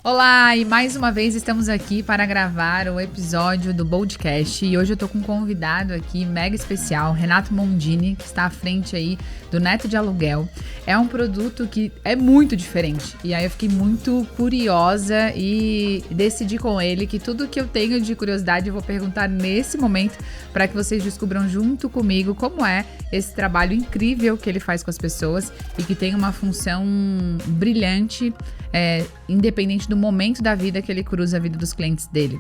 Olá, e mais uma vez estamos aqui para gravar o episódio do Boldcast e hoje eu tô com um convidado aqui mega especial, Renato Mondini, que está à frente aí do Neto de Aluguel. É um produto que é muito diferente e aí eu fiquei muito curiosa e decidi com ele que tudo que eu tenho de curiosidade eu vou perguntar nesse momento para que vocês descubram junto comigo como é esse trabalho incrível que ele faz com as pessoas e que tem uma função brilhante, independente do momento da vida que ele cruza a vida dos clientes dele.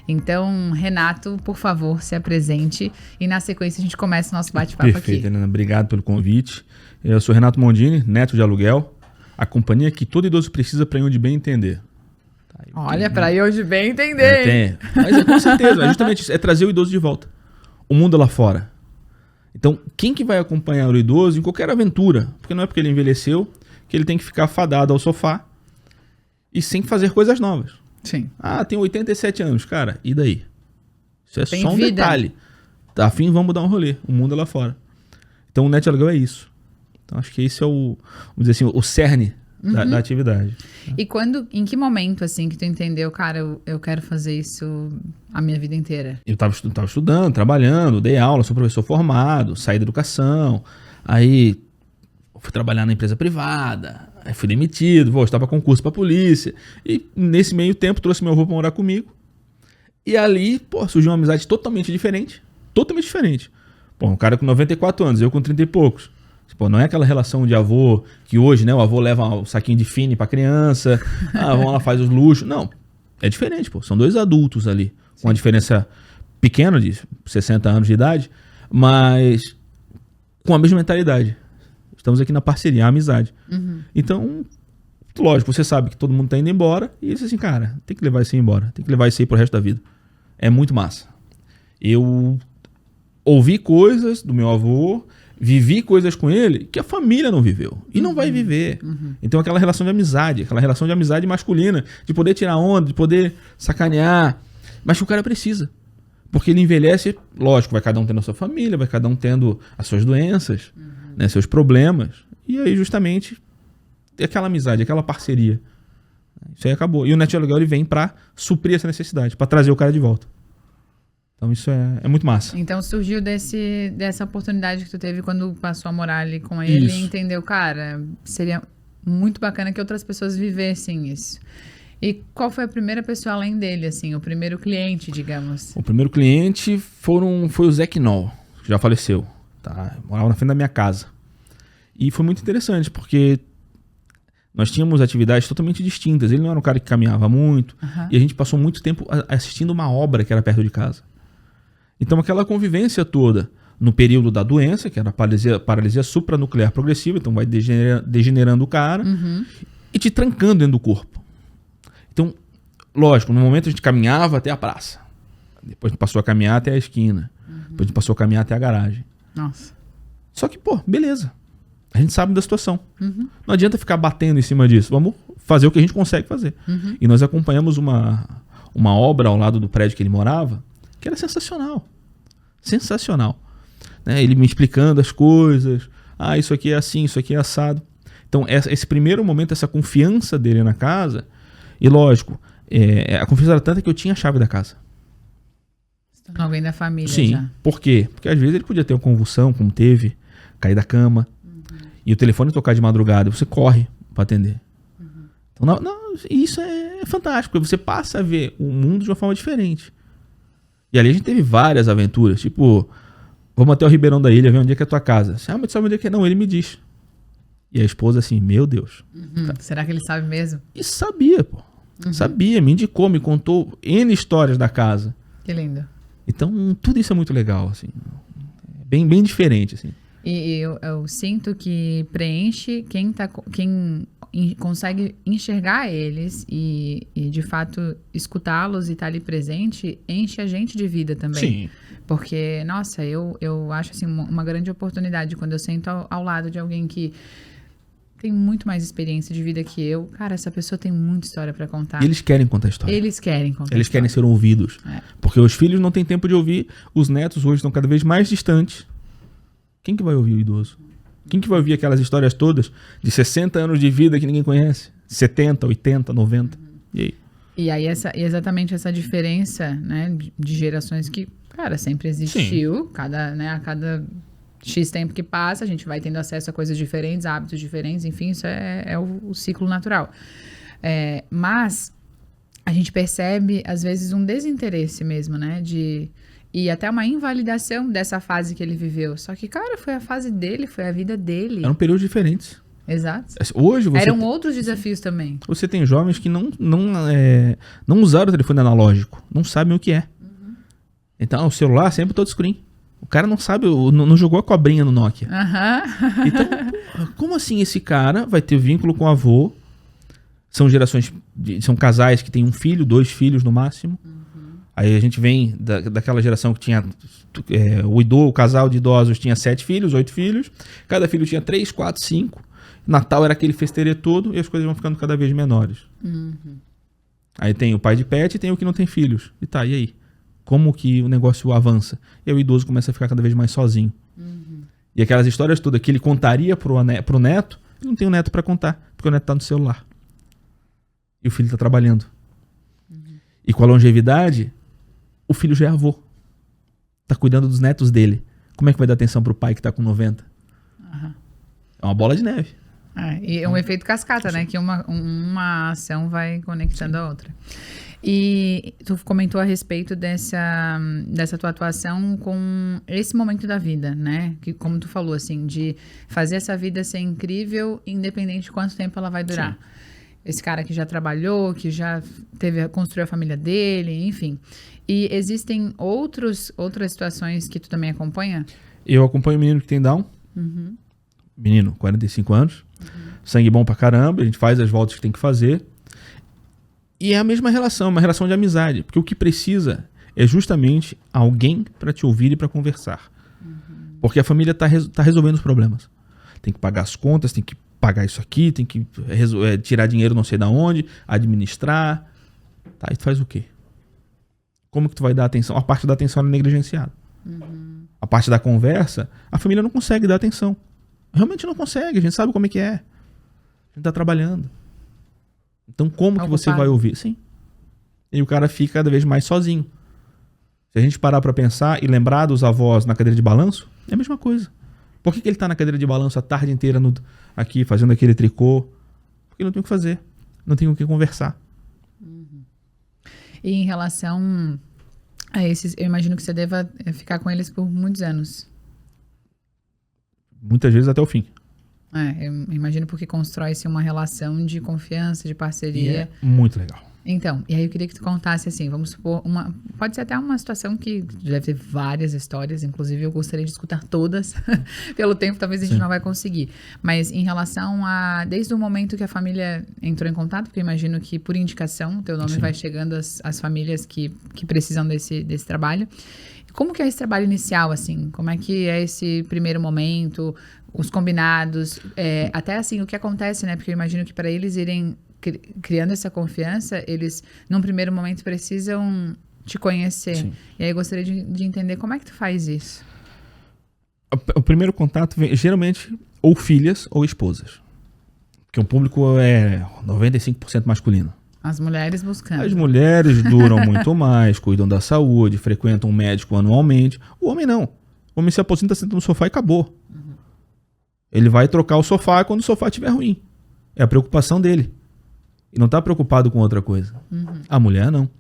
Então, Renato, por favor, se apresente e na sequência a gente começa o nosso bate-papo aqui. Perfeito, Helena. Obrigado pelo convite. Eu sou Renato Mondini, Neto de Aluguel, a companhia que todo idoso precisa para ir onde bem entender. Olha, para ir onde bem entender. Mas com certeza, é justamente isso, é trazer o idoso de volta. O mundo lá fora. Então, quem que vai acompanhar o idoso em qualquer aventura? Porque não é porque ele envelheceu que ele tem que ficar fadado ao sofá e sem fazer coisas novas. Sim. Ah, tem 87 anos. Cara, e daí? Isso é tem só um vida. detalhe. Tá afim, vamos dar um rolê. O mundo é lá fora. Então o Neto de Aluguel é isso. Então acho que esse é o, vamos dizer assim, o cerne da atividade. E em que momento, assim, que tu entendeu, cara, eu quero fazer isso a minha vida inteira? Eu tava estudando, trabalhando, dei aula, sou professor formado, saí da educação, aí fui trabalhar na empresa privada, aí fui demitido, estava concurso pra polícia, e nesse meio tempo trouxe meu avô pra morar comigo, e ali, surgiu uma amizade totalmente diferente, um cara com 94 anos, eu com 30 e poucos. Não é aquela relação de avô que hoje, né, o avô leva um saquinho de fine pra criança, vamos lá, faz os luxos. Não, é diferente, são dois adultos ali, com uma diferença pequena de 60 anos de idade, mas com a mesma mentalidade. Estamos aqui na parceria, a amizade. Uhum. Então, lógico, você sabe que todo mundo tá indo embora e ele diz assim, cara, tem que levar isso aí embora, tem que levar isso aí pro resto da vida. É muito massa. Eu ouvi coisas do meu avô, vivi coisas com ele que a família não viveu e não vai viver. Uhum. Então aquela relação de amizade masculina, de poder tirar onda, de poder sacanear, mas que o cara precisa. Porque ele envelhece, lógico, vai cada um tendo a sua família, vai cada um tendo as suas doenças, né, seus problemas. E aí justamente aquela amizade, aquela parceria. Isso aí acabou. E o Neto de Aluguel ele vem para suprir essa necessidade, para trazer o cara de volta. Então isso é muito massa. Então surgiu dessa oportunidade que tu teve quando passou a morar ali com ele e entendeu, cara, seria muito bacana que outras pessoas vivessem isso. E qual foi a primeira pessoa além dele, assim, o primeiro cliente, digamos? O primeiro cliente foi o Zé Knoll, que já faleceu. Tá? Morava na frente da minha casa. E foi muito interessante, porque nós tínhamos atividades totalmente distintas. Ele não era um cara que caminhava muito, e a gente passou muito tempo assistindo uma obra que era perto de casa. Então aquela convivência toda no período da doença, que era a paralisia supranuclear progressiva, então vai degenerando o cara e te trancando dentro do corpo. Então, lógico, no momento a gente caminhava até a praça, depois a gente passou a caminhar até a esquina, depois a gente passou a caminhar até a garagem. Nossa. Só que, beleza, a gente sabe da situação. Não adianta ficar batendo em cima disso, vamos fazer o que a gente consegue fazer. E nós acompanhamos uma obra ao lado do prédio que ele morava, que era sensacional. Sensacional. Né? Ele me explicando as coisas. Isso aqui é assim, isso aqui é assado. Então, esse primeiro momento, essa confiança dele na casa, e lógico, a confiança era tanta que eu tinha a chave da casa. Alguém da família. Sim. Já. Por quê? Porque às vezes ele podia ter uma convulsão, como teve, cair da cama, e o telefone tocar de madrugada, você corre para atender. Então, isso é fantástico, porque você passa a ver o mundo de uma forma diferente. E ali a gente teve várias aventuras, tipo, vamos até o Ribeirão da Ilha, ver onde é que é a tua casa. Mas sabe onde é que é? Não, ele me diz. E a esposa assim, meu Deus. Será que ele sabe mesmo? E sabia, Sabia, me indicou, me contou N histórias da casa. Que lindo. Então, tudo isso é muito legal, assim. Bem, bem diferente, assim. E eu sinto que preenche quem consegue enxergar eles e de fato escutá-los e estar ali presente, enche a gente de vida também. Sim. Porque, nossa, eu acho assim, uma grande oportunidade quando eu sento ao lado de alguém que tem muito mais experiência de vida que eu. Cara, essa pessoa tem muita história pra contar. E eles querem contar a história. Eles querem ser ouvidos. Porque os filhos não têm tempo de ouvir, os netos hoje estão cada vez mais distantes. Quem que vai ouvir o idoso? Quem que vai ouvir aquelas histórias todas de 60 anos de vida que ninguém conhece? 70, 80, 90. E aí? E aí, exatamente essa diferença, né, de gerações que, cara, sempre existiu. A cada X tempo que passa, a gente vai tendo acesso a coisas diferentes, a hábitos diferentes, enfim, isso é o ciclo natural. Mas a gente percebe, às vezes, um desinteresse mesmo, né, e até uma invalidação dessa fase que ele viveu. Só que, cara, foi a fase dele, foi a vida dele. Eram períodos diferentes. Exato. Hoje Eram outros desafios também. Você tem jovens que não usaram o telefone analógico, não sabem o que é. Então, o celular sempre touchscreen. O cara não sabe, não jogou a cobrinha no Nokia. Então, como assim esse cara vai ter vínculo com o avô? São são casais que têm um filho, 2 filhos no máximo. Aí a gente vem daquela geração que tinha o casal de idosos tinha 7 filhos, 8 filhos. Cada filho tinha 3, 4, 5. Natal era aquele festeirê todo e as coisas vão ficando cada vez menores. Aí tem o pai de pet e tem o que não tem filhos. E aí? Como que o negócio avança? E aí o idoso começa a ficar cada vez mais sozinho. E aquelas histórias todas que ele contaria pro neto, ele não tem um neto para contar, porque o neto tá no celular. E o filho tá trabalhando. E com a longevidade, o filho já é avô. Tá cuidando dos netos dele. Como é que vai dar atenção pro pai que tá com 90? É uma bola de neve. E é um efeito cascata, né? Que uma ação vai conectando a outra. E tu comentou a respeito dessa tua atuação com esse momento da vida, né? Que, como tu falou, assim, de fazer essa vida ser incrível, independente de quanto tempo ela vai durar. Sim. Esse cara que já trabalhou, que já construiu a família dele, enfim. E existem outras situações que tu também acompanha? Eu acompanho o menino que tem Down. Menino, 45 anos. Sangue bom pra caramba, a gente faz as voltas que tem que fazer. E é a mesma relação, uma relação de amizade. Porque o que precisa é justamente alguém para te ouvir e para conversar. Porque a família tá resolvendo os problemas. Tem que pagar as contas, tem que pagar isso aqui, tem que tirar dinheiro não sei de onde, administrar. Tá, e tu faz o quê? Como que tu vai dar atenção? A parte da atenção é negligenciada. A parte da conversa, a família não consegue dar atenção. Realmente não consegue, a gente sabe como é que é. A gente tá trabalhando. Então como que você vai ouvir? Sim. E o cara fica cada vez mais sozinho. Se a gente parar pra pensar e lembrar dos avós na cadeira de balanço, é a mesma coisa. Por que ele tá na cadeira de balanço a tarde inteira aqui fazendo aquele tricô? Porque não tem o que fazer. Não tem o que conversar. E em relação a esses, eu imagino que você deva ficar com eles por muitos anos. Muitas vezes até o fim. Eu imagino porque constrói-se uma relação de confiança, de parceria. E é muito legal. Então, e aí eu queria que tu contasse assim, vamos supor, pode ser até uma situação que deve ter várias histórias, inclusive eu gostaria de escutar todas, pelo tempo talvez a gente não vai conseguir, mas em relação desde o momento que a família entrou em contato, porque eu imagino que por indicação, teu nome vai chegando às famílias que precisam desse trabalho. Como que é esse trabalho inicial, assim? Como é que é esse primeiro momento, os combinados, até assim, o que acontece, né? Porque eu imagino que para eles irem criando essa confiança, eles, num primeiro momento, precisam te conhecer. Sim. E aí eu gostaria de entender como é que tu faz isso. O primeiro contato vem, geralmente, ou filhas ou esposas. Porque o público é 95% masculino. As mulheres buscando. As mulheres duram muito mais, cuidam da saúde, frequentam um médico anualmente. O homem não. O homem se aposenta, senta no sofá e acabou. Ele vai trocar o sofá quando o sofá estiver ruim. É a preocupação dele. E não está preocupado com outra coisa. A mulher não.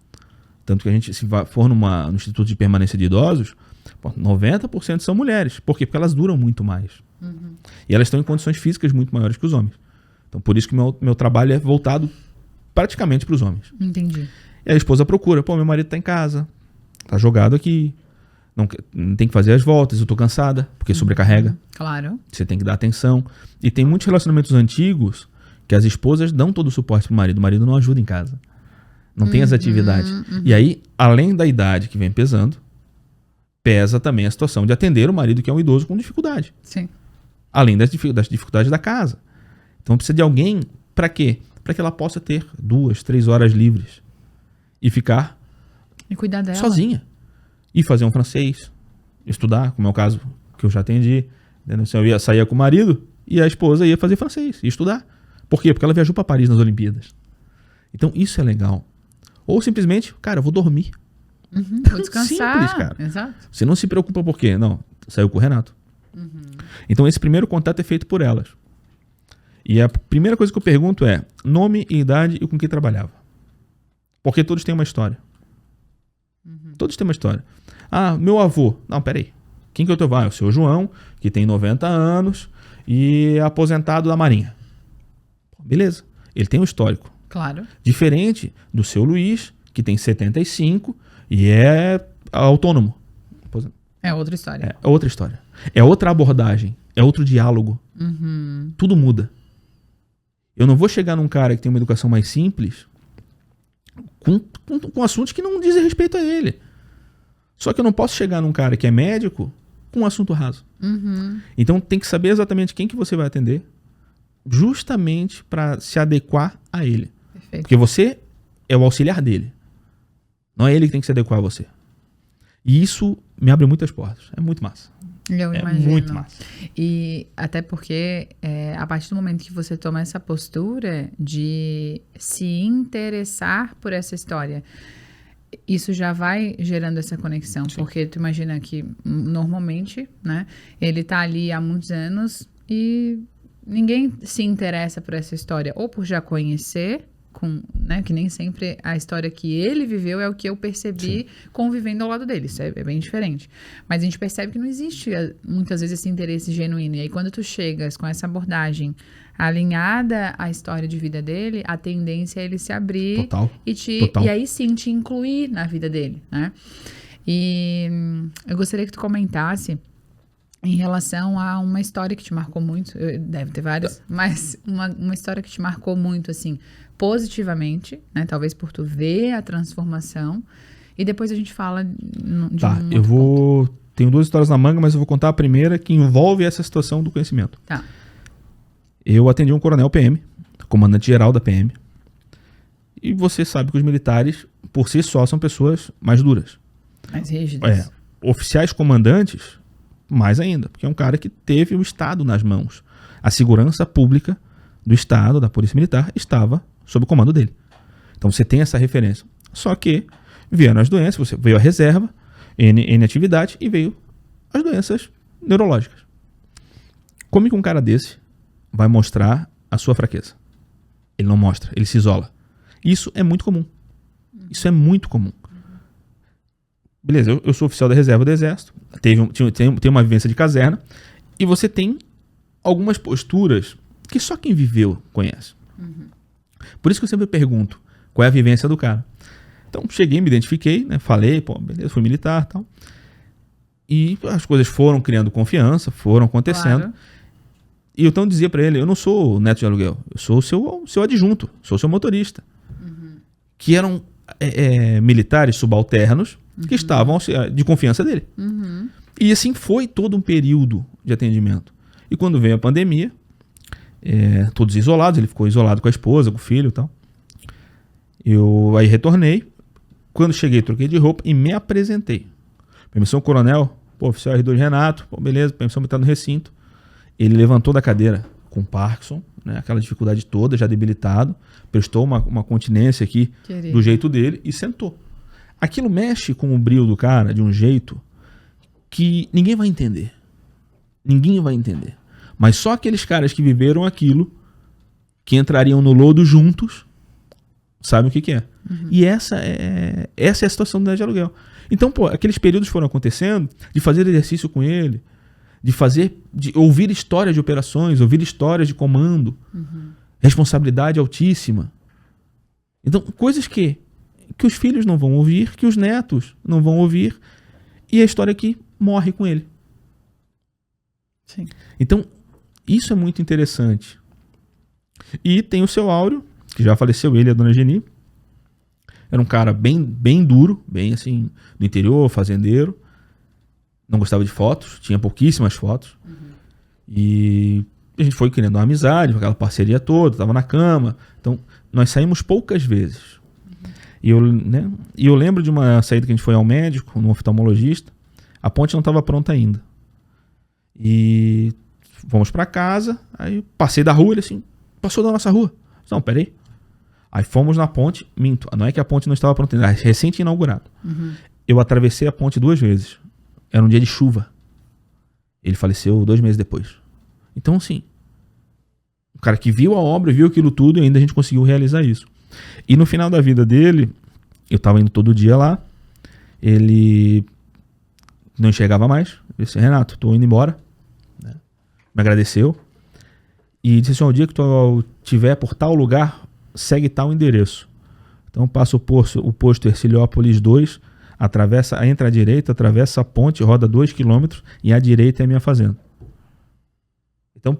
Tanto que a gente, se for no Instituto de Permanência de Idosos, 90% são mulheres. Por quê? Porque elas duram muito mais. E elas estão em condições físicas muito maiores que os homens. Então, por isso que meu trabalho é voltado praticamente para os homens. Entendi. E a esposa procura. Meu marido está em casa. Está jogado aqui. Não tem que fazer as voltas. Eu estou cansada, porque sobrecarrega. Claro. Você tem que dar atenção. E tem muitos relacionamentos antigos que as esposas dão todo o suporte pro marido. O marido não ajuda em casa. Não tem as atividades. E aí, além da idade que vem pesando, pesa também a situação de atender o marido que é um idoso com dificuldade. Sim. Além das dificuldades da casa. Então precisa de alguém para quê? Para que ela possa ter 2, 3 horas livres. E ficar e cuidar dela. Sozinha. E fazer um francês. Estudar, como é o caso que eu já atendi. Eu saía com o marido e a esposa ia fazer francês, ia estudar. Por quê? Porque ela viajou para Paris nas Olimpíadas. Então isso é legal. Ou simplesmente, cara, eu vou dormir. Vou descansar. Simples, cara. Exato. Você não se preocupa por quê? Não, saiu com o Renato. Então esse primeiro contato é feito por elas. E a primeira coisa que eu pergunto é nome e idade e com quem trabalhava. Porque todos têm uma história. Todos têm uma história. Ah, meu avô. Não, peraí. Quem que é o teu avô? É o seu João, que tem 90 anos e é aposentado da Marinha. Beleza. Ele tem um histórico. Claro. Diferente do seu Luiz, que tem 75 e é autônomo. É outra história. É outra história. É outra abordagem. É outro diálogo. Tudo muda. Eu não vou chegar num cara que tem uma educação mais simples com assuntos que não dizem respeito a ele. Só que eu não posso chegar num cara que é médico com um assunto raso. Então tem que saber exatamente quem que você vai atender, justamente para se adequar a ele. Perfeito. Porque você é o auxiliar dele. Não é ele que tem que se adequar a você. E isso me abre muitas portas. É muito massa. Eu imagino. Muito massa. E até porque a partir do momento que você toma essa postura de se interessar por essa história, isso já vai gerando essa conexão. Sim. Porque tu imagina que normalmente, né, ele tá ali há muitos anos e ninguém se interessa por essa história, ou por já conhecer, né, que nem sempre a história que ele viveu é o que eu percebi. Sim. Convivendo ao lado dele. Isso é bem diferente. Mas a gente percebe que não existe muitas vezes esse interesse genuíno. E aí quando tu chegas com essa abordagem alinhada à história de vida dele, a tendência é ele se abrir. Total. E aí sim te incluir na vida dele, né? E eu gostaria que tu comentasse em relação a uma história que te marcou muito. Deve ter várias, mas uma história que te marcou muito, assim, positivamente, né? Talvez por tu ver a transformação. E depois a gente fala de Tá, eu vou... Ponto. Tenho 2 histórias na manga, mas eu vou contar a primeira que envolve essa situação do conhecimento. Tá. Eu atendi um coronel PM, comandante-geral da PM. E você sabe que os militares, por si só, são pessoas mais duras. Mais rígidas. Oficiais comandantes, mais ainda. Porque é um cara que teve o Estado nas mãos. A segurança pública do Estado, da Polícia Militar, estava sob o comando dele. Então você tem essa referência. Só que vieram as doenças, veio a reserva, N atividade, e veio as doenças neurológicas. Como que um cara desse vai mostrar a sua fraqueza? Ele não mostra, ele se isola. Isso é muito comum. Isso é muito comum. Beleza, eu sou oficial da reserva do Exército, tem uma vivência de caserna, e você tem algumas posturas que só quem viveu conhece. Por isso que eu sempre pergunto, qual é a vivência do cara? Então, cheguei, me identifiquei, né, falei, beleza, fui militar e tal. E as coisas foram criando confiança, foram acontecendo. Claro. E eu então dizia pra ele, eu não sou o neto de aluguel, eu sou o seu adjunto, sou o seu motorista. Que eram militares subalternos que estavam de confiança dele. E assim foi todo um período de atendimento. E quando veio a pandemia, todos isolados, ele ficou isolado com a esposa, com o filho e tal. Eu aí retornei. Quando cheguei, troquei de roupa e me apresentei. Permissão coronel, oficial R2 Renato, beleza, permissão militar no recinto. Ele levantou da cadeira com Parkinson, né, aquela dificuldade toda, já debilitado, prestou uma continência aqui do jeito dele e sentou. Aquilo mexe com o brio do cara de um jeito que ninguém vai entender. Ninguém vai entender. Mas só aqueles caras que viveram aquilo, que entrariam no lodo juntos, sabem o que é. E essa é a situação do neto de aluguel. Então, aqueles períodos foram acontecendo de fazer exercício com ele, de ouvir histórias de operações, ouvir histórias de comando, responsabilidade altíssima. Então, coisas que os filhos não vão ouvir, que os netos não vão ouvir, e a história que morre com ele. Sim. Então, isso é muito interessante. E tem o seu Áureo, que já faleceu, ele e a dona Geni. Era um cara bem duro, bem assim, do interior, fazendeiro. Não gostava de fotos, tinha pouquíssimas fotos. E a gente foi criando uma amizade, aquela parceria toda, tava na cama. Então, nós saímos poucas vezes. E eu lembro de uma saída que a gente foi ao médico, num oftalmologista. A ponte não estava pronta ainda. E fomos para casa, aí passei da rua, ele assim, passou da nossa rua. Não, peraí. Aí fomos na ponte, minto, não é que a ponte não estava pronta, era recém-inaugurado. Eu atravessei a ponte 2 vezes. Era um dia de chuva. Ele faleceu 2 meses depois. Então, assim, o cara que viu a obra, viu aquilo tudo e ainda a gente conseguiu realizar isso. E no final da vida dele, eu estava indo todo dia lá, ele não enxergava mais. Eu disse, Renato, tô indo embora. Né? Me agradeceu. E disse assim, o dia que tu estiver por tal lugar, segue tal endereço. Então passa o posto Herciliópolis 2, entra à direita, atravessa a ponte, roda 2 km e à direita é a minha fazenda. Então,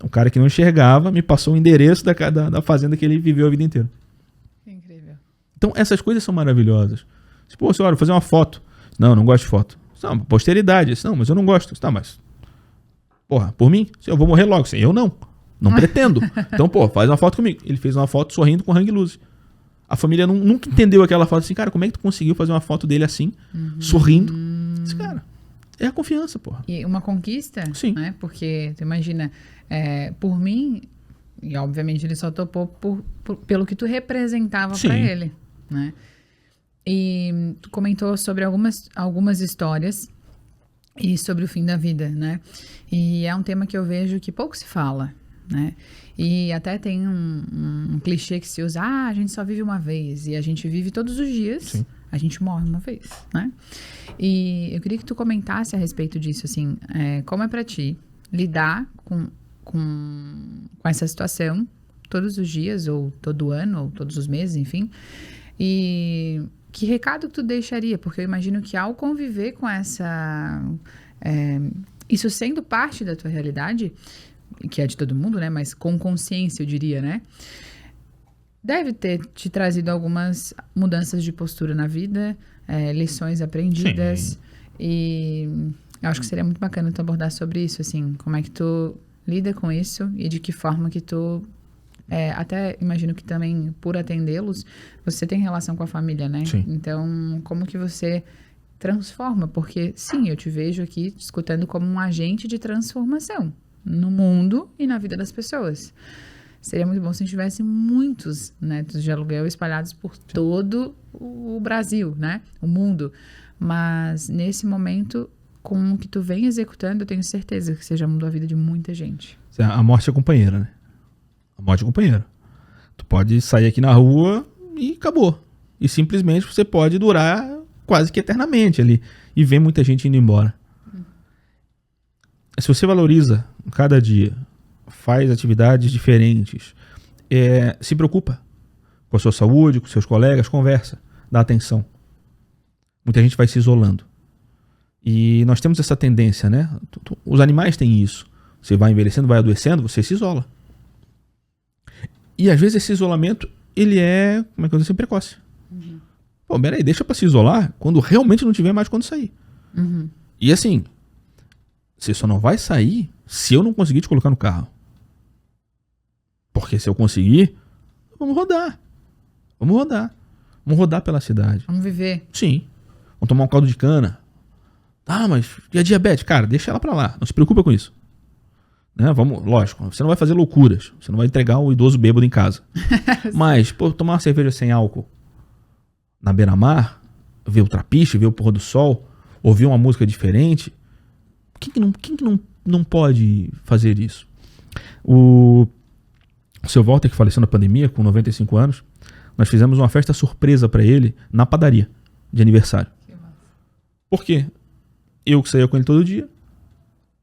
um cara que não enxergava me passou o endereço da fazenda que ele viveu a vida inteira. Incrível. Então essas coisas são maravilhosas. Senhora, vou fazer uma foto. Não gosto de foto. Não, posteridade. Não, mas eu não gosto. Tá, mas... por mim? Eu vou morrer logo. Eu não. Não pretendo. Então, faz uma foto comigo. Ele fez uma foto sorrindo com hang loose. A família nunca entendeu aquela foto assim, cara, como é que tu conseguiu fazer uma foto dele assim, sorrindo? Esse cara, é a confiança, E uma conquista, sim, né? Porque, tu imagina, por mim, e obviamente ele só topou pelo que tu representava para ele, né? E tu comentou sobre algumas histórias e sobre o fim da vida, né? E é um tema que eu vejo que pouco se fala, né? E até tem um clichê que se usa, a gente só vive uma vez, e a gente vive todos os dias, sim, a gente morre uma vez, né? E eu queria que tu comentasse a respeito disso, assim, como é pra ti lidar com essa situação todos os dias, ou todo ano, ou todos os meses, enfim, e que recado tu deixaria? Porque eu imagino que ao conviver com isso sendo parte da tua realidade, que é de todo mundo, né? Mas com consciência, eu diria, né? Deve ter te trazido algumas mudanças de postura na vida, lições aprendidas. Sim. E eu acho que seria muito bacana tu abordar sobre isso, assim. Como é que tu lida com isso e de que forma que tu... até imagino que também, por atendê-los, você tem relação com a família, né? Sim. Então, como que você transforma? Porque, sim, eu te vejo aqui te escutando como um agente de transformação no mundo e na vida das pessoas. Seria muito bom se a gente tivesse muitos netos de aluguel espalhados por todo o Brasil, né? O mundo. Mas, nesse momento, com o que tu vem executando, eu tenho certeza que você já mudou a vida de muita gente. A morte é companheira, né? A morte é companheira. Tu pode sair aqui na rua e acabou. E simplesmente você pode durar quase que eternamente ali. E ver muita gente indo embora. Se você valoriza cada dia, faz atividades diferentes, se preocupa com a sua saúde, com seus colegas, conversa, dá atenção. Muita gente vai se isolando. E nós temos essa tendência, né? Os animais têm isso. Você vai envelhecendo, vai adoecendo, você se isola. E às vezes esse isolamento, ele é, como é que eu digo, precoce. Peraí, deixa pra se isolar quando realmente não tiver mais quando sair. E assim, você só não vai sair se eu não conseguir te colocar no carro. Porque se eu conseguir, vamos rodar. Vamos rodar. Vamos rodar pela cidade. Vamos viver. Sim. Vamos tomar um caldo de cana. Mas e a diabetes? Cara, deixa ela pra lá. Não se preocupa com isso. Né? Lógico, você não vai fazer loucuras. Você não vai entregar o idoso bêbado em casa. Mas, tomar uma cerveja sem álcool na beira-mar, ver o trapiche, ver o pôr do sol, ouvir uma música diferente. Quem que não pode fazer isso? O seu Walter, que faleceu na pandemia, com 95 anos, nós fizemos uma festa surpresa para ele na padaria de aniversário. Por quê? Eu que saía com ele todo dia,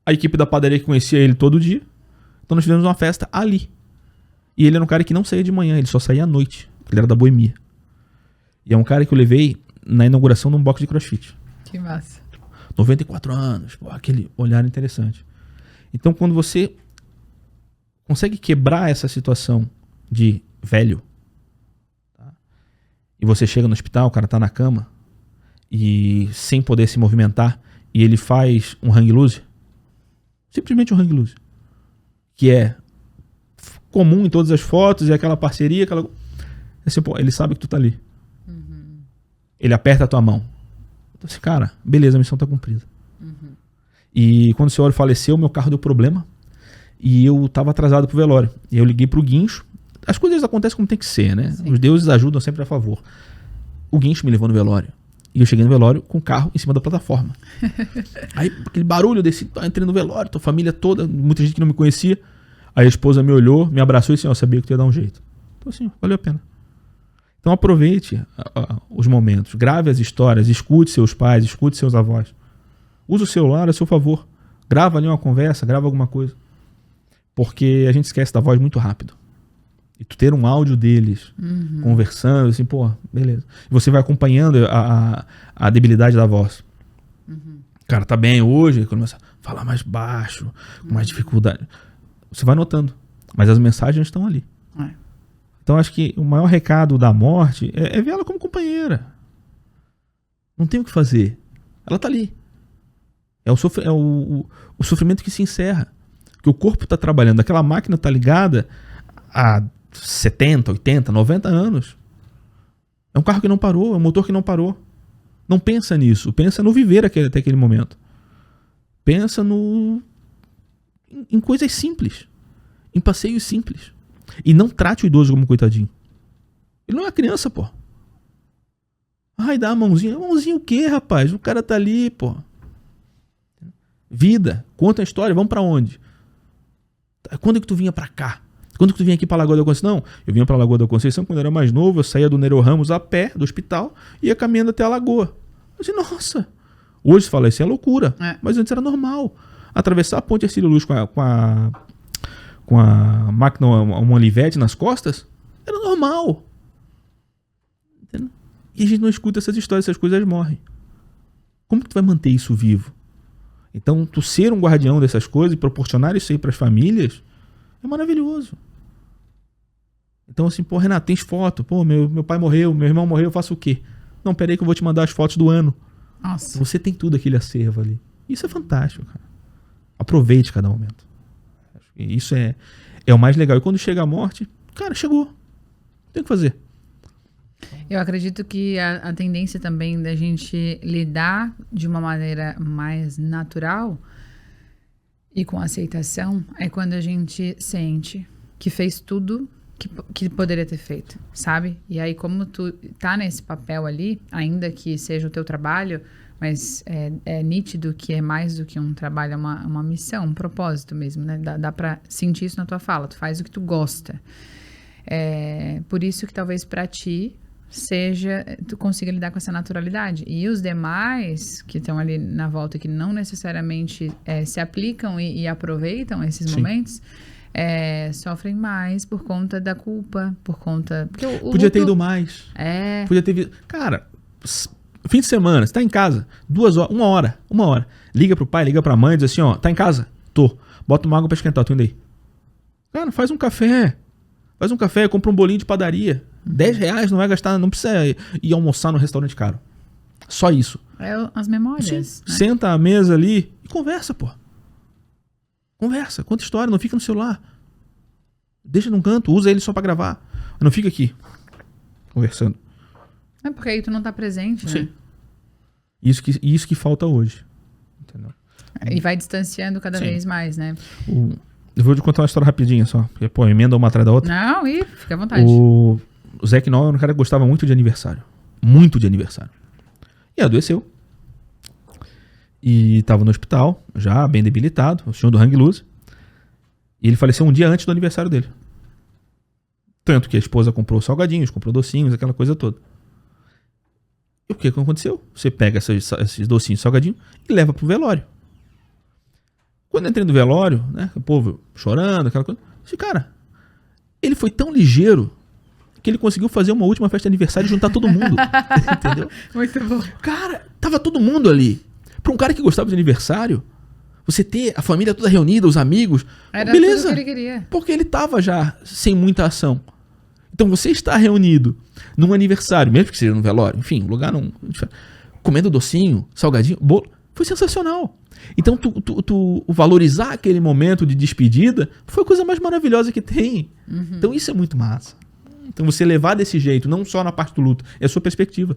a equipe da padaria que conhecia ele todo dia, então nós fizemos uma festa ali. E ele era um cara que não saía de manhã, ele só saía à noite, ele era da boemia. E é um cara que eu levei na inauguração de um box de crossfit. Que massa. 94 anos, aquele olhar interessante. Então, quando você consegue quebrar essa situação de velho, tá? E você chega no hospital, o cara tá na cama, e sem poder se movimentar, e ele faz um hang loose, simplesmente um hang loose, que é comum em todas as fotos, é aquela parceria, assim, ele sabe que tu tá ali. Ele aperta a tua mão. Então, assim, cara, beleza, a missão tá cumprida. E quando o senhor faleceu, meu carro deu problema e eu tava atrasado pro velório. E eu liguei pro guincho, as coisas acontecem como tem que ser, né? Sim. Os deuses ajudam sempre a favor. O guincho me levou no velório. E eu cheguei no velório com o carro em cima da plataforma. Aí, aquele barulho, eu desci, entrei no velório, tua família toda, muita gente que não me conhecia. Aí a esposa me olhou, me abraçou e disse, eu sabia que tu ia dar um jeito. Então assim, valeu a pena. Então aproveite os momentos, grave as histórias, escute seus pais, escute seus avós. Use o celular a seu favor. Grava ali uma conversa, grava alguma coisa. Porque a gente esquece da voz muito rápido. E tu ter um áudio deles conversando, assim, pô, beleza. E você vai acompanhando a debilidade da voz. Cara, tá bem hoje, começa a falar mais baixo, com mais dificuldade. Você vai notando. Mas as mensagens estão ali. Então acho que o maior recado da morte é ver ela como companheira. Não tem o que fazer. Ela tá ali. É o sofrimento que se encerra. Que o corpo tá trabalhando. Aquela máquina tá ligada há 70, 80, 90 anos. É um carro que não parou. É um motor que não parou. Não pensa nisso. Pensa no viver até aquele momento. Pensa em coisas simples. Em passeios simples. E não trate o idoso como coitadinho. Ele não é criança, pô. Ai, dá a mãozinha. Mãozinha o quê, rapaz? O cara tá ali, pô. Vida. Conta a história. Vamos pra onde? Quando é que tu vinha pra cá? Quando é que tu vinha aqui pra Lagoa da Conceição? Não, eu vinha pra Lagoa da Conceição quando eu era mais novo. Eu saía do Nereu Ramos a pé do hospital e ia caminhando até a lagoa. Eu disse, nossa. Hoje se fala, isso é loucura. Mas antes era normal. Atravessar a ponte Ercílio Luz com a máquina, uma Olivetti nas costas, era normal. Entendeu? E a gente não escuta essas histórias, essas coisas morrem. Como que tu vai manter isso vivo? Então, tu ser um guardião dessas coisas e proporcionar isso aí para as famílias é maravilhoso. Então, assim, pô, Renato, tens foto? Pô, meu pai morreu, meu irmão morreu, eu faço o quê? Não, peraí que eu vou te mandar as fotos do ano. Nossa. Você tem tudo aquele acervo ali. Isso é fantástico, cara. Aproveite cada momento. Isso é o mais legal. E quando chega a morte, cara, chegou. Tem o que fazer. Eu acredito que a tendência também da gente lidar de uma maneira mais natural e com aceitação é quando a gente sente que fez tudo que poderia ter feito, sabe? E aí, como tu tá nesse papel ali, ainda que seja o teu trabalho, mas é nítido que é mais do que um trabalho, é uma missão, um propósito mesmo, né? Dá pra sentir isso na tua fala, tu faz o que tu gosta. Por isso que talvez pra ti tu consiga lidar com essa naturalidade. E os demais que estão ali na volta, que não necessariamente se aplicam e aproveitam esses momentos, sofrem mais por conta da culpa, por conta... Podia ter ido mais. Podia ter visto... Cara, fim de semana, você tá em casa, 2 horas, 1 hora. Liga pro pai, liga pra mãe, diz assim, ó, tá em casa? Tô. Bota uma água pra esquentar, tô indo aí. Cara, faz um café. Compra um bolinho de padaria. R$10, não vai gastar, não precisa ir almoçar no restaurante caro. Só isso. As memórias. Né? Senta à mesa ali e conversa, pô. Conversa, conta história, não fica no celular. Deixa num canto, usa ele só pra gravar. Não fica aqui, conversando. Porque aí tu não tá presente, né? Sim. Isso que falta hoje. Entendeu? E vai distanciando cada vez mais, né? Eu vou te contar uma história rapidinha só. Porque, pô, emenda uma atrás da outra. Não, fica à vontade. O Zé Knol era um cara que gostava muito de aniversário. Muito de aniversário. E adoeceu. E tava no hospital, já bem debilitado, o senhor do Hang Loose. E ele faleceu um dia antes do aniversário dele. Tanto que a esposa comprou salgadinhos, comprou docinhos, aquela coisa toda. E o que aconteceu? Você pega esses docinhos, salgadinhos e leva pro velório. Quando eu entrei no velório, né, o povo chorando, aquela coisa, eu disse, cara, ele foi tão ligeiro que ele conseguiu fazer uma última festa de aniversário e juntar todo mundo. Entendeu? Muito bom. Cara, tava todo mundo ali. Pra um cara que gostava de aniversário, você ter a família toda reunida, os amigos, era beleza. Tudo que ele queria. Porque ele tava já sem muita ação. Então você está reunido num aniversário, mesmo que seja no velório, enfim, lugar não, comendo docinho, salgadinho, bolo, foi sensacional. Então tu valorizar aquele momento de despedida foi a coisa mais maravilhosa que tem. Então isso é muito massa. Então você levar desse jeito, não só na parte do luto, é a sua perspectiva.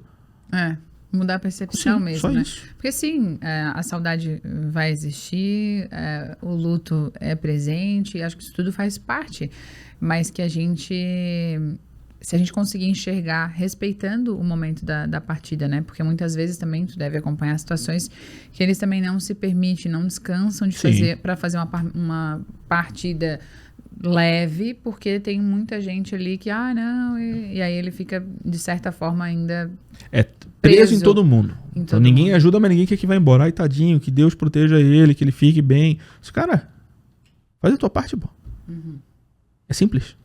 Mudar a percepção Sim, mesmo, só né? isso. Porque sim, a saudade vai existir, o luto é presente, acho que isso tudo faz parte, mas que se a gente conseguir enxergar respeitando o momento da partida, né? Porque muitas vezes também tu deve acompanhar situações que eles também não se permitem, não descansam de Sim. fazer uma partida leve, porque tem muita gente ali que, não, e aí ele fica, de certa forma, ainda É preso em preso todo mundo. em Então todo ninguém mundo. ajuda, mas ninguém quer que vá embora. Ai, tadinho, que Deus proteja ele, que ele fique bem. Cara, faz a tua parte, pô. É simples.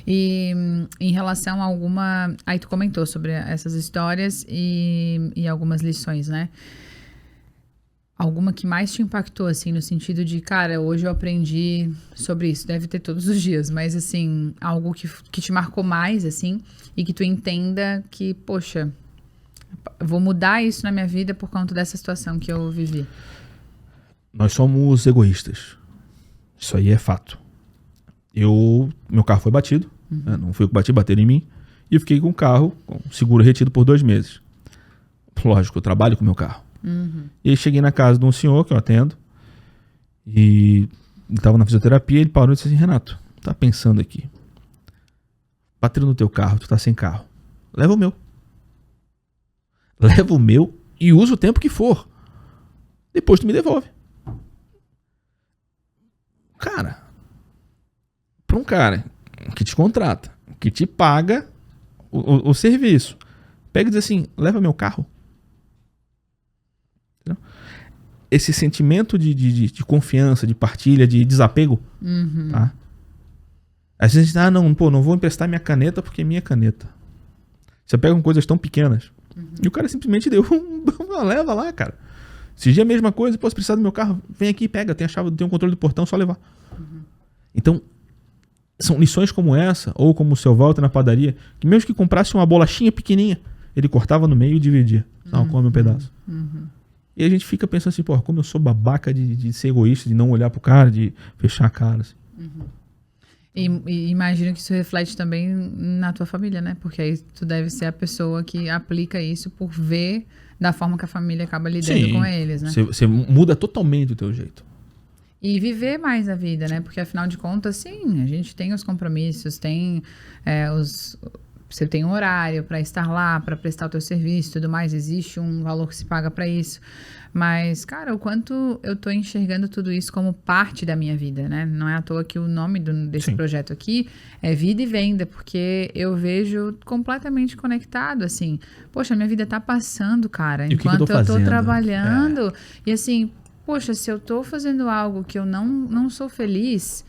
E em relação a alguma... Aí tu comentou sobre essas histórias e algumas lições, né? Alguma que mais te impactou, assim, no sentido de, cara, hoje eu aprendi sobre isso. Deve ter todos os dias, mas, assim, algo que te marcou mais, assim, e que tu entenda que, poxa, vou mudar isso na minha vida por conta dessa situação que eu vivi. Nós somos egoístas. Isso aí é fato. Meu carro foi batido. Né? Não fui eu que bati, bateram em mim. E eu fiquei com o carro, com seguro retido por 2 meses. Lógico, eu trabalho com o meu carro. E aí cheguei na casa de um senhor que eu atendo. E ele estava na fisioterapia. Ele parou e disse assim: Renato, tá pensando aqui. Bateram no teu carro, tu tá sem carro. Leva o meu. Leva o meu e usa o tempo que for. Depois tu me devolve. Cara, para um cara que te contrata, que te paga o serviço, pega e diz assim: leva meu carro. Entendeu? Esse sentimento de confiança, de partilha, de desapego, tá? Às vezes a gente, não vou emprestar minha caneta porque é minha caneta. Você pega com coisas tão pequenas e o cara simplesmente deu leva lá, cara. Se dia é a mesma coisa, se precisar do meu carro, vem aqui e pega, tem a chave, tem o controle do portão, só levar. Então, são lições como essa, ou como o seu Walter na padaria, que mesmo que comprasse uma bolachinha pequenininha, ele cortava no meio e dividia. Não, come um pedaço. E a gente fica pensando assim, como eu sou babaca de ser egoísta, de não olhar pro cara, de fechar a cara. Assim. E imagino que isso reflete também na tua família, né? Porque aí tu deve ser a pessoa que aplica isso por ver da forma que a família acaba lidando com eles, né? Você muda totalmente o teu jeito. E viver mais a vida, né? Porque afinal de contas, sim, a gente tem os compromissos, tem você tem um horário para estar lá, para prestar o teu serviço e tudo mais, existe um valor que se paga para isso. Mas, cara, o quanto eu tô enxergando tudo isso como parte da minha vida, né? Não é à toa que o nome desse projeto aqui é Vida e Venda, porque eu vejo completamente conectado, assim. Poxa, minha vida tá passando, cara, enquanto eu tô trabalhando. E assim, poxa, se eu tô fazendo algo que eu não sou feliz,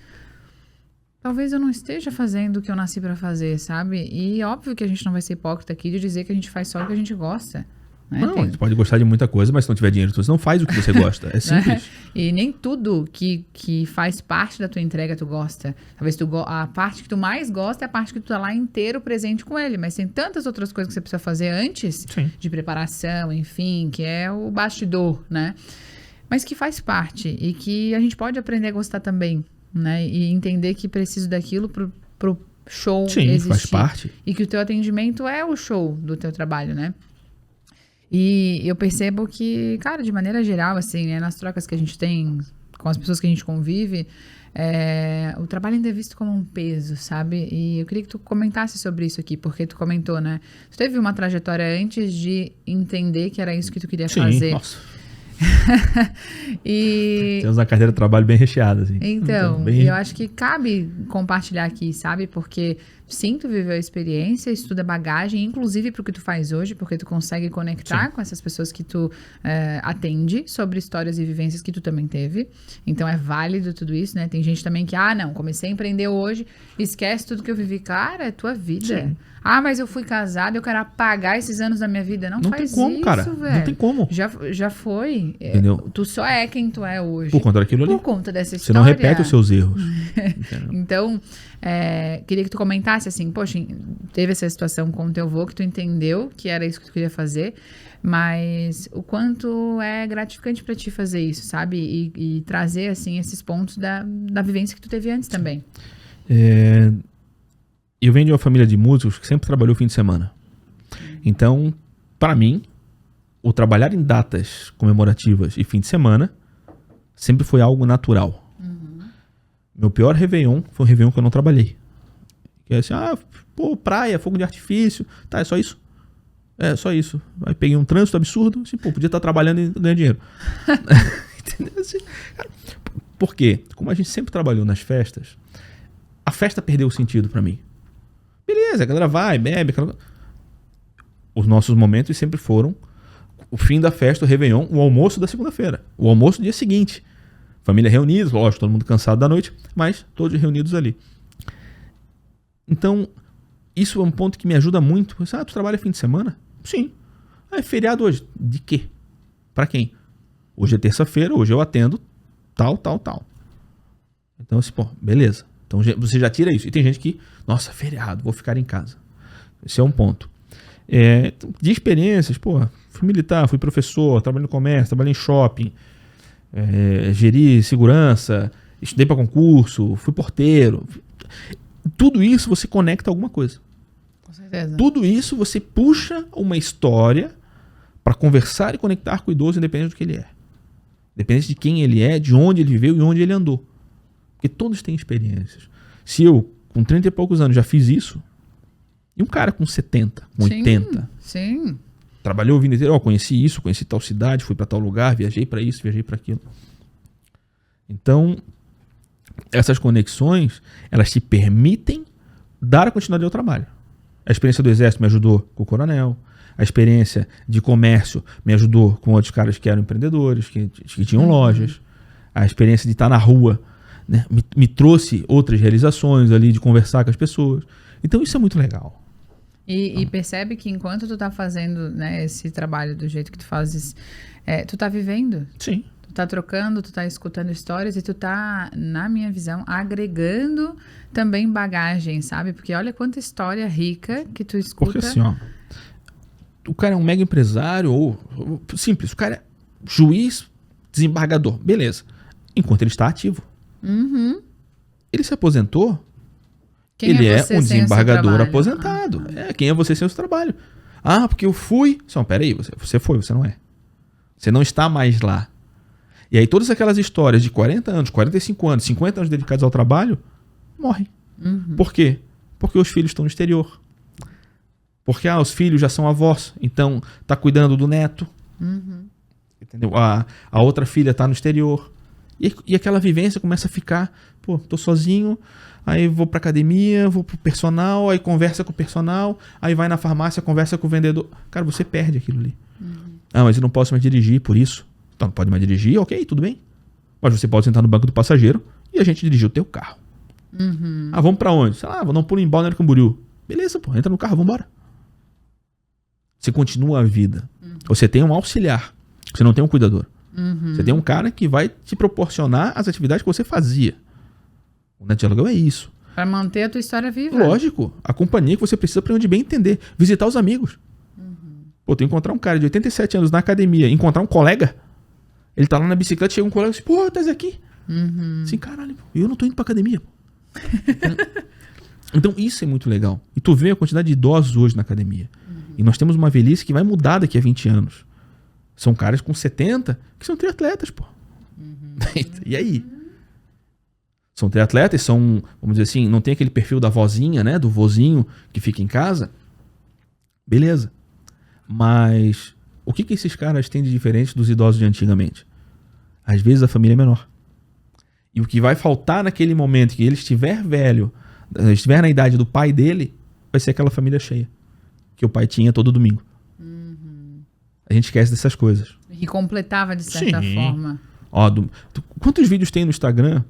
talvez eu não esteja fazendo o que eu nasci pra fazer, sabe? E óbvio que a gente não vai ser hipócrita aqui de dizer que a gente faz só o que a gente gosta. Né? Não, você pode gostar de muita coisa, mas se não tiver dinheiro, você não faz o que você gosta. É simples. E nem tudo que faz parte da tua entrega tu gosta. Talvez a parte que tu mais gosta é a parte que tu tá lá inteiro presente com ele. Mas tem tantas outras coisas que você precisa fazer antes de preparação, enfim, que é o bastidor, né? Mas que faz parte e que a gente pode aprender a gostar também, né? E entender que preciso daquilo pro show existir. Faz parte. E que o teu atendimento é o show do teu trabalho, né? E eu percebo que, cara, de maneira geral, assim, né, nas trocas que a gente tem com as pessoas que a gente convive, o trabalho ainda é visto como um peso, sabe? E eu queria que tu comentasse sobre isso aqui, porque tu comentou, né? Tu teve uma trajetória antes de entender que era isso que tu queria fazer. Nossa. E temos uma carteira de trabalho bem recheada, assim. Então, eu acho que cabe compartilhar aqui, sabe? Porque sim, tu viveu a experiência, isso tudo é bagagem, inclusive pro que tu faz hoje, porque tu consegue conectar com essas pessoas que tu atende sobre histórias e vivências que tu também teve. Então é válido tudo isso, né? Tem gente também que, comecei a empreender hoje, esquece tudo que eu vivi. Cara, é tua vida. Sim. Mas eu fui casada, eu quero apagar esses anos da minha vida. Não faz tem como, isso, cara. velho. Não tem como. Já foi. Entendeu? Tu só é quem tu é hoje. Por conta daquilo ali. Por conta dessa história. Você não repete os seus erros. Então, queria que tu comentasse assim, poxa, teve essa situação com o teu avô que tu entendeu que era isso que tu queria fazer, mas o quanto é gratificante pra ti fazer isso, sabe? E trazer, assim, esses pontos da vivência que tu teve antes também. Eu venho de uma família de músicos que sempre trabalhou fim de semana. Então, para mim, o trabalhar em datas comemorativas e fim de semana sempre foi algo natural. Meu pior Réveillon foi um Réveillon que eu não trabalhei. Que é assim, praia, fogo de artifício, tá, é só isso. É, só isso. Aí peguei um trânsito absurdo, assim, podia estar trabalhando e ganhando dinheiro. Entendeu? Assim, cara, por quê? Como a gente sempre trabalhou nas festas, a festa perdeu o sentido pra mim. Beleza, a galera vai, bebe. Os nossos momentos sempre foram o fim da festa, o Réveillon, o almoço da segunda-feira. O almoço do dia seguinte. Família reunida, lógico, todo mundo cansado da noite, mas todos reunidos ali. Então, isso é um ponto que me ajuda muito. Tu trabalha fim de semana? Sim. É feriado hoje. De quê? Pra quem? Hoje é terça-feira, hoje eu atendo tal. Então, assim, beleza. Então, você já tira isso. E tem gente que, nossa, feriado, vou ficar em casa. Esse é um ponto. De experiências, fui militar, fui professor, trabalhei no comércio, trabalhei em shopping, geri segurança, estudei para concurso, fui porteiro. Tudo isso você conecta a alguma coisa. Com certeza. Tudo isso você puxa uma história para conversar e conectar com o idoso, independente do que ele é. Independente de quem ele é, de onde ele viveu e onde ele andou. Porque todos têm experiências. Se eu, com 30 e poucos anos, já fiz isso, e um cara com 70, com 80, sim. Trabalhou a vida inteira, conheci isso, conheci tal cidade, fui para tal lugar, viajei para isso, viajei para aquilo. Então, essas conexões, elas te permitem dar a continuidade ao trabalho. A experiência do exército me ajudou com o coronel, a experiência de comércio me ajudou com outros caras que eram empreendedores, que tinham lojas, a experiência de estar na rua, né, me trouxe outras realizações ali, de conversar com as pessoas. Então, isso é muito legal. E percebe que enquanto tu tá fazendo, né, esse trabalho do jeito que tu fazes, tu tá vivendo. Sim. Tu tá trocando, tu tá escutando histórias e tu tá, na minha visão, agregando também bagagem, sabe? Porque olha quanta história rica que tu escuta. Porque assim, o cara é um mega empresário, ou simples, o cara é juiz, desembargador, beleza. Enquanto ele está ativo. Ele se aposentou, ele é um desembargador aposentado. Quem é você sem o seu trabalho? Porque eu fui. Peraí, você foi, você não é. Você não está mais lá. E aí todas aquelas histórias de 40 anos, 45 anos, 50 anos dedicados ao trabalho, morrem. Por quê? Porque os filhos estão no exterior. Porque os filhos já são avós, então tá cuidando do neto. Entendeu? A outra filha tá no exterior. E aquela vivência começa a ficar, tô sozinho, aí vou pra academia, vou pro personal, aí conversa com o personal, aí vai na farmácia, conversa com o vendedor. Cara, você perde aquilo ali. Mas eu não posso mais dirigir por isso. Então, não pode mais dirigir, ok, tudo bem. Mas você pode sentar no banco do passageiro e a gente dirigir o teu carro. Vamos pra onde? Sei lá, vamos pular em Balneário Camboriú. Beleza, entra no carro, vambora. Você continua a vida. Você tem um auxiliar, você não tem um cuidador. Você tem um cara que vai te proporcionar as atividades que você fazia. O Neto de Aluguel é isso. Para manter a tua história viva. Lógico. A companhia que você precisa para onde bem entender. Visitar os amigos. Tu encontrar um cara de 87 anos na academia, encontrar um colega, ele tá lá na bicicleta, chega um colega e diz, tá aqui. Assim, caralho, eu não tô indo pra academia. Então isso é muito legal. E tu vê a quantidade de idosos hoje na academia. E nós temos uma velhice que vai mudar daqui a 20 anos. São caras com 70 que são triatletas, E aí? São triatletas, são, vamos dizer assim, não tem aquele perfil da vozinha, né? Do vozinho que fica em casa. Beleza. Mas o que esses caras têm de diferente dos idosos de antigamente? Às vezes a família é menor. E o que vai faltar naquele momento que ele estiver velho, estiver na idade do pai dele, vai ser aquela família cheia. Que o pai tinha todo domingo. A gente esquece dessas coisas. E completava de certa forma. Quantos vídeos tem no Instagram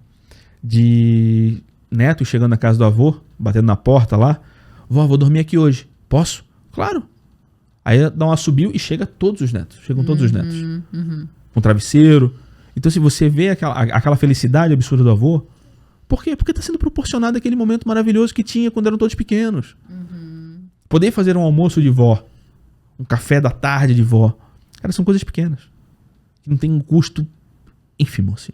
de neto chegando na casa do avô, batendo na porta lá? Vou dormir aqui hoje. Posso? Claro. Aí dá um assobio e chega todos os netos. Chegam todos os netos. Com travesseiro. Então se você vê aquela felicidade absurda do avô, por quê? Porque está sendo proporcionado aquele momento maravilhoso que tinha quando eram todos pequenos. Poder fazer um almoço de vó, um café da tarde de vó. Cara, são coisas pequenas. Que não tem um custo ínfimo, assim,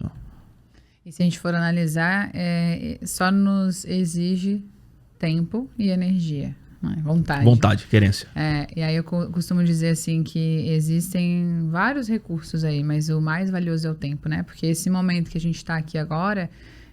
E se a gente for analisar, só nos exige tempo e energia. né? Vontade. Vontade, querência. E aí eu costumo dizer assim que existem vários recursos aí, mas o mais valioso é o tempo, né? Porque esse momento que a gente tá aqui agora,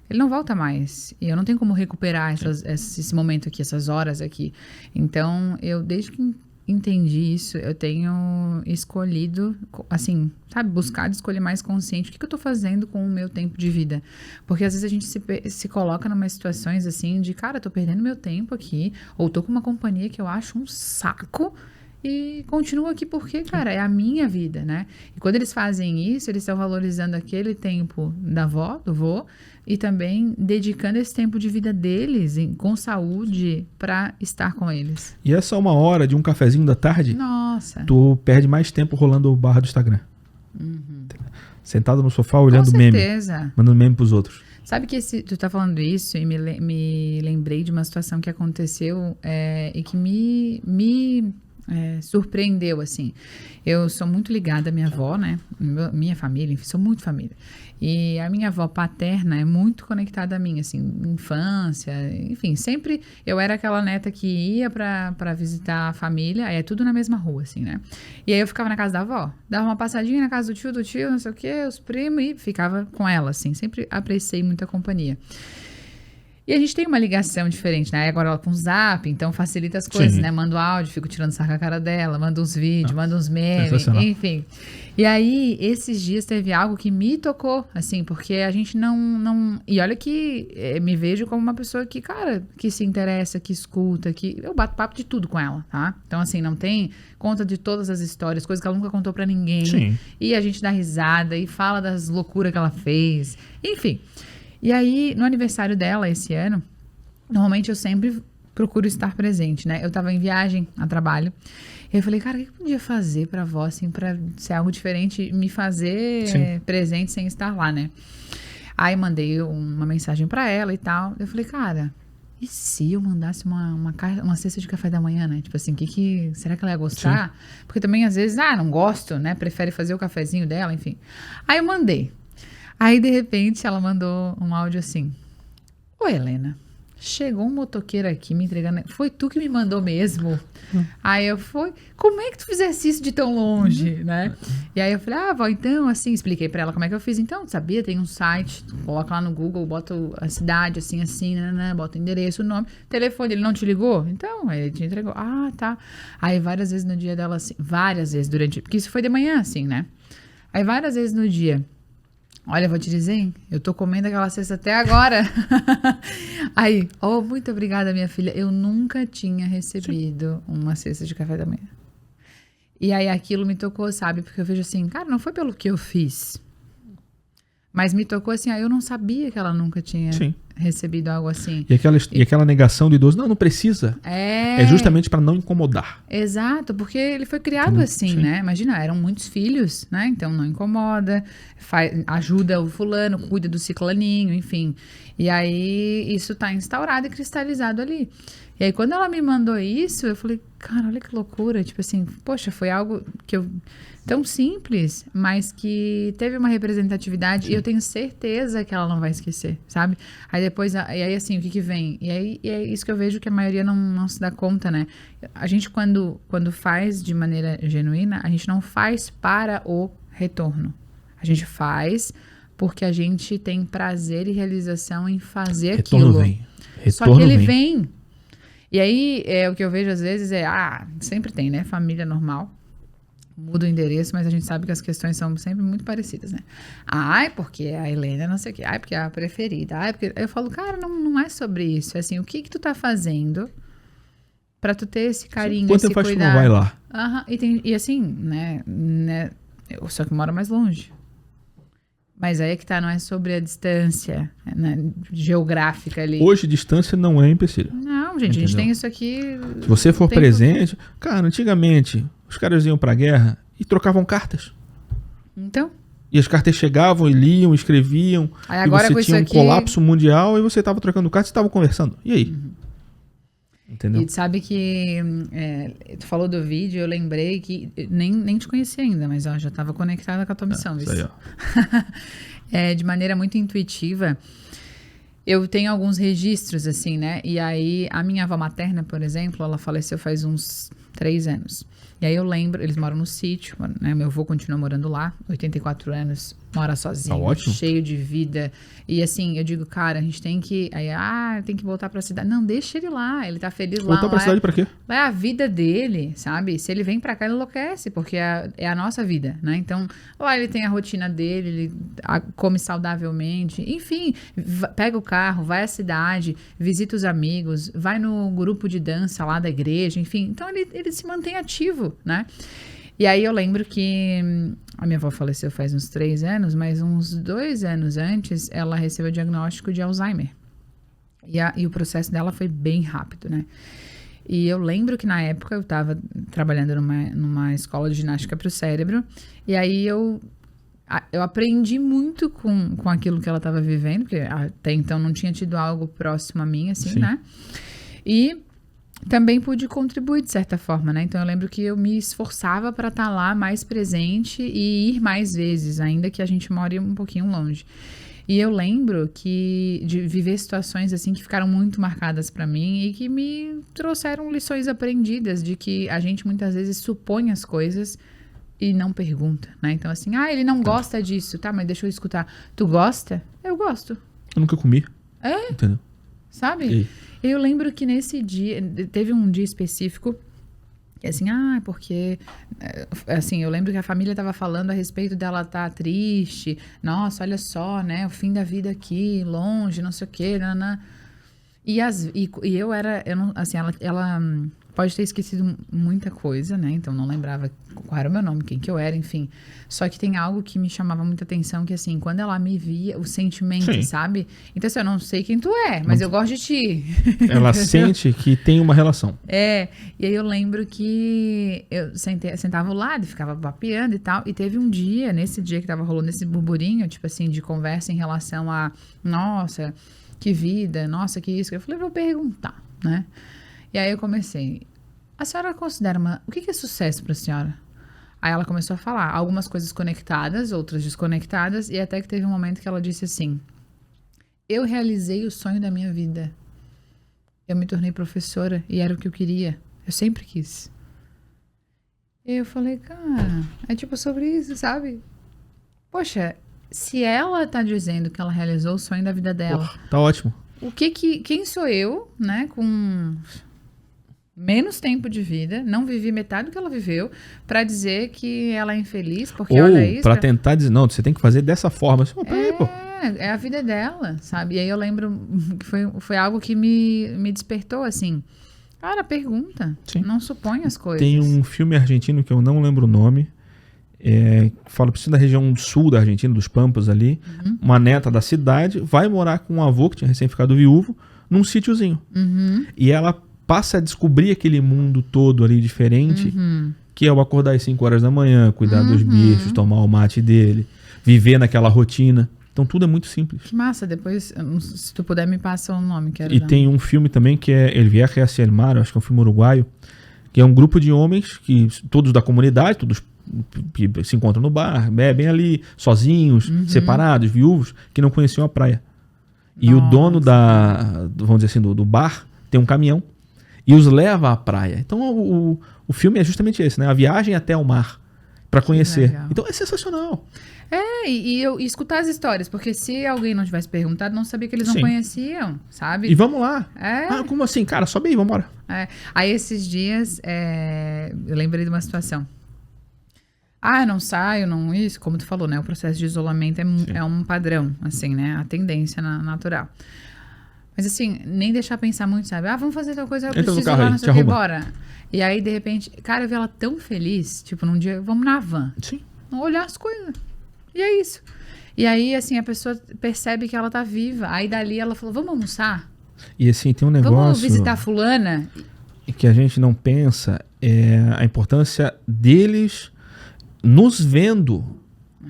ele não volta mais. E eu não tenho como recuperar esse momento aqui, essas horas aqui. Então, desde que entendi isso, eu tenho escolhido, assim, sabe, buscar escolher mais consciente o que eu tô fazendo com o meu tempo de vida. Porque às vezes a gente se coloca numa situações assim de, cara, tô perdendo meu tempo aqui, ou tô com uma companhia que eu acho um saco e continuo aqui porque, cara, é a minha vida, né? E quando eles fazem isso, eles estão valorizando aquele tempo da avó, do vô, e também dedicando esse tempo de vida deles com saúde para estar com eles. E essa 1 hora de um cafezinho da tarde, nossa, tu perde mais tempo rolando o barra do Instagram. Sentado no sofá olhando meme, mandando meme pros outros. Sabe que tu tá falando isso e me lembrei de uma situação que aconteceu e que me surpreendeu, assim. Eu sou muito ligada à minha avó, né? Minha família, enfim, sou muito família. E a minha avó paterna é muito conectada a mim, assim, infância, enfim, sempre eu era aquela neta que ia pra visitar a família, aí é tudo na mesma rua, assim, né? E aí eu ficava na casa da avó, dava uma passadinha na casa do tio, não sei o quê, os primos, e ficava com ela, assim, sempre apreciei muita companhia. E a gente tem uma ligação diferente, né? Agora ela com o Zap, então facilita as coisas, né? Mando áudio, fico tirando sarro com a cara dela, mando uns vídeos, mando uns memes, enfim. E aí, esses dias teve algo que me tocou, assim, porque a gente não... E olha que me vejo como uma pessoa que, cara, que se interessa, que escuta, que... Eu bato papo de tudo com ela, tá? Então, assim, não tem conta de todas as histórias, coisas que ela nunca contou pra ninguém. Sim. E a gente dá risada e fala das loucuras que ela fez. Enfim... E aí, no aniversário dela esse ano, normalmente eu sempre procuro estar presente, né? Eu tava em viagem a trabalho. E eu falei, cara, o que eu podia fazer pra avó, assim, pra ser algo diferente, me fazer presente sem estar lá, né? Aí mandei uma mensagem pra ela e tal. Eu falei, cara, e se eu mandasse uma cesta de café da manhã, né? Tipo assim, será que ela ia gostar? Sim. Porque também, às vezes, não gosto, né? Prefere fazer o cafezinho dela, enfim. Aí eu mandei. Aí, de repente, ela mandou um áudio assim. Oi, Helena, chegou um motoqueiro aqui me entregando... Foi tu que me mandou mesmo? Aí eu fui... Como é que tu fizesse isso de tão longe, né? E aí eu falei, vó, então, assim... Expliquei pra ela como é que eu fiz. Então, sabia? Tem um site, coloca lá no Google, bota a cidade, assim, né? Bota o endereço, o nome, telefone. Ele não te ligou? Então, ele te entregou. Ah, tá. Aí, várias vezes no dia dela, assim... Várias vezes durante... Porque isso foi de manhã, assim, né? Aí, várias vezes no dia... Olha, vou te dizer, hein? Eu tô comendo aquela cesta até agora. Aí, muito obrigada, minha filha. Eu nunca tinha recebido uma cesta de café da manhã. E aí aquilo me tocou, sabe? Porque eu vejo assim, cara, não foi pelo que eu fiz. Mas me tocou assim, eu não sabia que ela nunca tinha recebido algo assim. E aquela negação do idoso, não precisa. É justamente para não incomodar. Exato, porque ele foi criado assim, né? Imagina, eram muitos filhos, né? Então não incomoda, ajuda o fulano, cuida do ciclaninho, enfim. E aí isso tá instaurado e cristalizado ali. E aí quando ela me mandou isso, eu falei, cara, olha que loucura. Tipo assim, poxa, foi algo que tão simples, mas que teve uma representatividade e eu tenho certeza que ela não vai esquecer, sabe? Aí depois, e aí assim, o que vem? E aí é isso que eu vejo que a maioria não se dá conta, né? A gente quando faz de maneira genuína, a gente não faz para o retorno. A gente faz porque a gente tem prazer e realização em fazer retorno aquilo. Vem. Só que ele vem. E aí, o que eu vejo às vezes sempre tem, né? Família normal. Muda o endereço, mas a gente sabe que as questões são sempre muito parecidas, né? Porque a Helena não sei o quê. Porque é a preferida. Porque... Eu falo, cara, não é sobre isso. É assim, o que tu tá fazendo pra tu ter esse carinho, quanto esse faz cuidado? Tu não vai lá? E assim, né? Eu só que moro mais longe. Mas aí é que tá, não é sobre a distância, né, geográfica ali. Hoje, distância não é empecilho. Não, gente, a gente tem isso aqui... Se você for presente... Cara, antigamente, os caras iam pra guerra e trocavam cartas. Então? E as cartas chegavam e liam, escreviam. Aí agora e você tinha um colapso mundial e você tava trocando cartas e tava conversando. E aí? Entendeu? E tu sabe que... tu falou do vídeo, eu lembrei que... Nem te conheci ainda, mas já tava conectada com a tua missão. Isso aí, ó. De maneira muito intuitiva... eu tenho alguns registros, assim, né? E aí, a minha avó materna, por exemplo, ela faleceu faz uns 3 anos. E aí eu lembro, eles moram no sítio, né? Meu avô continua morando lá, 84 anos, mora sozinho, Tá ótimo. cheio de vida. E assim, eu digo, cara, a gente tem que... Aí, tem que voltar pra cidade. Não, deixa ele lá, ele tá feliz lá. Voltar pra cidade pra quê? Lá é a vida dele, sabe? Se ele vem pra cá, ele enlouquece, porque é a nossa vida, né? Então, lá ele tem a rotina dele, ele come saudavelmente. Enfim, pega o carro, vai à cidade, visita os amigos, vai no grupo de dança lá da igreja, enfim. Então, ele se mantém ativo, né? E aí eu lembro que a minha avó faleceu faz uns 3 anos, mas uns 2 anos antes, ela recebeu o diagnóstico de Alzheimer. E o processo dela foi bem rápido, né? E eu lembro que na época eu estava trabalhando numa escola de ginástica para o cérebro, e aí eu aprendi muito com aquilo que ela estava vivendo, porque até então não tinha tido algo próximo a mim, assim, Sim. né? E também pude contribuir de certa forma, né? Então eu lembro que eu me esforçava para estar lá mais presente e ir mais vezes, ainda que a gente more um pouquinho longe. E eu lembro de viver situações assim que ficaram muito marcadas para mim e que me trouxeram lições aprendidas de que a gente muitas vezes supõe as coisas e não pergunta, né? Então assim, ele não gosta disso, tá? Mas deixa eu escutar. Tu gosta? Eu gosto. Eu nunca comi. É? Entendeu? Sabe? E aí? Eu lembro que nesse dia, teve um dia específico, assim, porque, assim, eu lembro que a família estava falando a respeito dela estar triste, nossa, olha só, né, o fim da vida aqui, longe, não sei o quê, nanã. E eu não, assim, ela pode ter esquecido muita coisa, né? Então não lembrava qual era o meu nome, quem que eu era, enfim. Só que tem algo que me chamava muita atenção, que assim, quando ela me via, o sentimento, Sim. sabe? Então assim, eu não sei quem tu é, mas eu gosto de ti. Ela sente que tem uma relação. E aí eu lembro que eu sentava ao lado e ficava papeando e tal. E teve um dia, nesse dia que tava rolando esse burburinho, tipo assim, de conversa em relação a, nossa, que vida, nossa, que isso. Eu falei, vou perguntar, né? E aí eu comecei, a senhora considera o que é sucesso para a senhora? Aí ela começou a falar, algumas coisas conectadas, outras desconectadas, e até que teve um momento que ela disse assim, eu realizei o sonho da minha vida. Eu me tornei professora e era o que eu queria. Eu sempre quis. E eu falei, cara, é tipo sobre isso, sabe? Poxa, se ela tá dizendo que ela realizou o sonho da vida dela... Porra, tá ótimo. Quem sou eu, né, com menos tempo de vida, não vivi metade do que ela viveu, pra dizer que ela é infeliz, porque Ou olha isso... pra tentar dizer, não, você tem que fazer dessa forma. Peraí, pô. É a vida dela, sabe? E aí eu lembro que foi algo que me despertou, assim. Cara, pergunta. Sim. Não supõe as coisas. Tem um filme argentino que eu não lembro o nome, fala da região sul da Argentina, dos Pampas ali, uma neta da cidade vai morar com um avô que tinha recém ficado viúvo num sítiozinho. E ela passa a descobrir aquele mundo todo ali diferente, que é o acordar às 5 horas da manhã, cuidar dos bichos, tomar o mate dele, viver naquela rotina. Então tudo é muito simples. Que massa, depois, se tu puder, me passa o nome. E tem um filme também que é El Viaje hacia el Mar, acho que é um filme uruguaio, que é um grupo de homens, todos da comunidade, todos que se encontram no bar, bebem ali, sozinhos, separados, viúvos, que não conheciam a praia. E o dono vamos dizer assim, do bar, tem um caminhão e os leva à praia. Então o filme é justamente esse, né? A viagem até o mar para conhecer. Legal. Então é sensacional. E escutar as histórias, porque se alguém não tivesse perguntado, não sabia que eles não Sim. conheciam, sabe? E vamos lá. Como assim? Cara, sobe aí, vambora. Aí esses dias, eu lembrei de uma situação. Eu não saio, não isso, como tu falou, né? O processo de isolamento é um padrão, assim, né? A tendência natural. Mas assim, nem deixar pensar muito, sabe? Vamos fazer tal coisa, eu Entra no preciso carro lá, aí, não sei o te que, arruma. bora. E aí, de repente, cara, eu vi ela tão feliz, tipo, num dia, vamos na van. Sim. Vamos olhar as coisas. E é isso. E aí, assim, a pessoa percebe que ela tá viva. Aí dali ela falou, vamos almoçar? E assim, tem um negócio... Vamos visitar fulana? Que a gente não pensa a importância deles nos vendo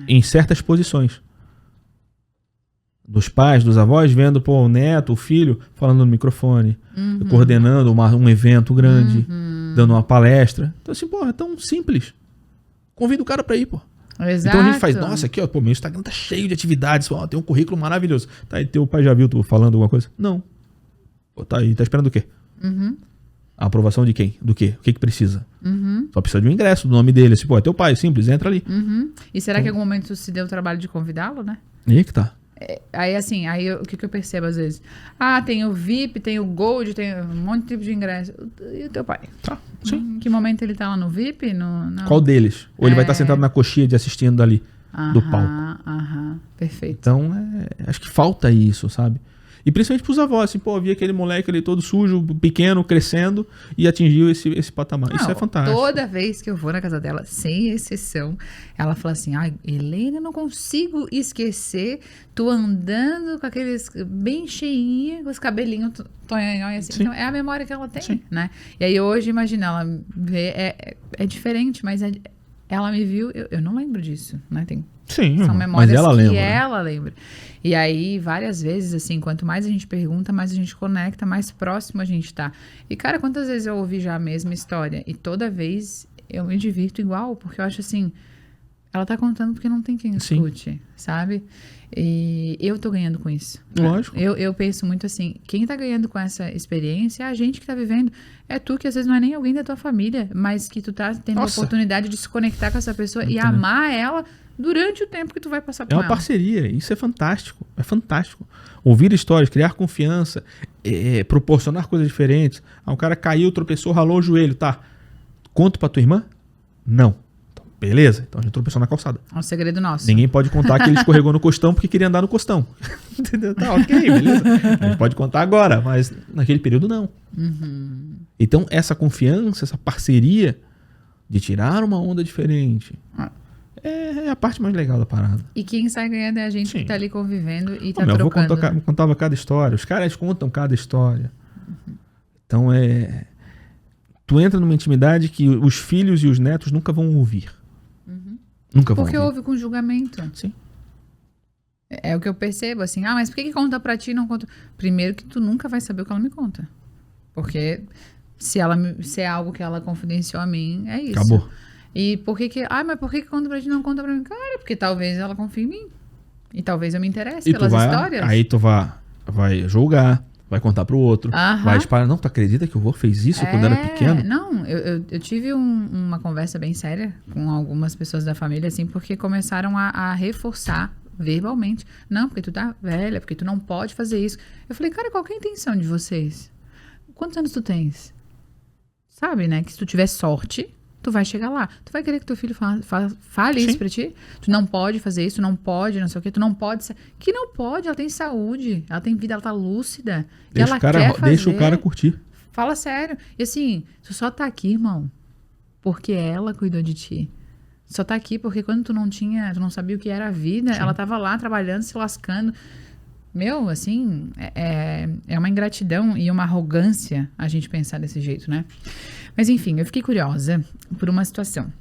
em certas posições. Dos pais, dos avós, vendo o neto, o filho, falando no microfone, coordenando um evento grande, dando uma palestra. Então assim, é tão simples. Convida o cara pra ir, pô. Exato. Então a gente faz, nossa, aqui, ó, pô, meu Instagram tá cheio de atividades, ó, tem um currículo maravilhoso. Tá, e teu pai já viu tu falando alguma coisa? Não. Pô, tá aí, tá esperando o quê? A aprovação de quem? Do quê? O que precisa? Só precisa de um ingresso, do nome dele. Assim, pô, é teu pai, simples, entra ali. E será que em algum momento se deu o trabalho de convidá-lo, né? E aí que tá. Aí assim, o que eu percebo às vezes? Tem o VIP, tem o Gold, tem um monte de tipo de ingresso. E o teu pai? Tá, sim. Em que momento ele tá lá no VIP? Qual deles? Ou ele vai estar sentado na coxinha de assistindo dali, do palco. Perfeito. Então, acho que falta isso, sabe? E principalmente pros avós, assim, pô, vi aquele moleque ali todo sujo, pequeno, crescendo e atingiu esse patamar. Isso é fantástico. Toda vez que eu vou na casa dela, sem exceção, ela fala assim, Helena, não consigo esquecer tu andando com aqueles bem cheinha, com os cabelinhos tonhonhói assim. Então, é a memória que ela tem, né? E aí hoje, imagina, ela vê, é diferente, mas ela me viu, eu não lembro disso, né? São memórias mas ela que lembra, ela lembra. E aí, várias vezes, assim, quanto mais a gente pergunta, mais a gente conecta, mais próximo a gente tá. E, cara, quantas vezes eu ouvi já a mesma história? E toda vez eu me divirto igual, porque eu acho assim, ela tá contando porque não tem quem escute, sabe? E eu tô ganhando com isso. Lógico. Eu penso muito assim, quem tá ganhando com essa experiência é a gente que tá vivendo. É tu, que às vezes não é nem alguém da tua família, mas que tu tá tendo a oportunidade de se conectar com essa pessoa e amar ela durante o tempo que tu vai passar por ela. É uma parceria, isso é fantástico, Ouvir histórias, criar confiança, proporcionar coisas diferentes. Um cara caiu, tropeçou, ralou o joelho, tá? Conto pra tua irmã? Não. Então, beleza, então a gente tropeçou na calçada. É um segredo nosso. Ninguém pode contar que ele escorregou no costão porque queria andar no costão. Entendeu? Tá, ok, beleza. A gente pode contar agora, mas naquele período não. Então essa confiança, essa parceria de tirar uma onda diferente... É a parte mais legal da parada. E quem sai ganhando é a gente que tá ali convivendo e tá meu trocando. avô contava cada história. Os caras contam cada história. Então tu entra numa intimidade que os filhos e os netos nunca vão ouvir. Nunca vão ouvir. Porque ouve com julgamento. Sim. É o que eu percebo, assim. Mas por que conta pra ti e não conta? Primeiro que tu nunca vai saber o que ela me conta. Porque se é algo que ela confidenciou a mim, é isso. Acabou. E mas por que conta pra ti e não conta pra mim? Cara, porque talvez ela confie em mim. E talvez eu me interesse pelas histórias. Aí tu vai julgar, vai contar pro outro, vai disparar. Não, tu acredita que o vô fez isso quando era pequeno? Não, eu tive uma conversa bem séria com algumas pessoas da família, assim, porque começaram a reforçar verbalmente. Não, porque tu tá velha, porque tu não pode fazer isso. Eu falei, cara, qual que é a intenção de vocês? Quantos anos tu tens? Sabe, né? Que se tu tiver sorte... Tu vai chegar lá. Tu vai querer que teu filho fale isso pra ti? Tu não pode fazer isso, não pode, não sei o quê. Tu não pode ser... Que não pode, ela tem saúde, ela tem vida, ela tá lúcida. E ela quer fazer. Deixa o cara curtir. Fala sério. E assim, tu só tá aqui, irmão, porque ela cuidou de ti. Só tá aqui porque quando tu não sabia o que era a vida, ela tava lá trabalhando, se lascando. Meu, assim, é uma ingratidão e uma arrogância a gente pensar desse jeito, né? Mas enfim, eu fiquei curiosa por uma situação.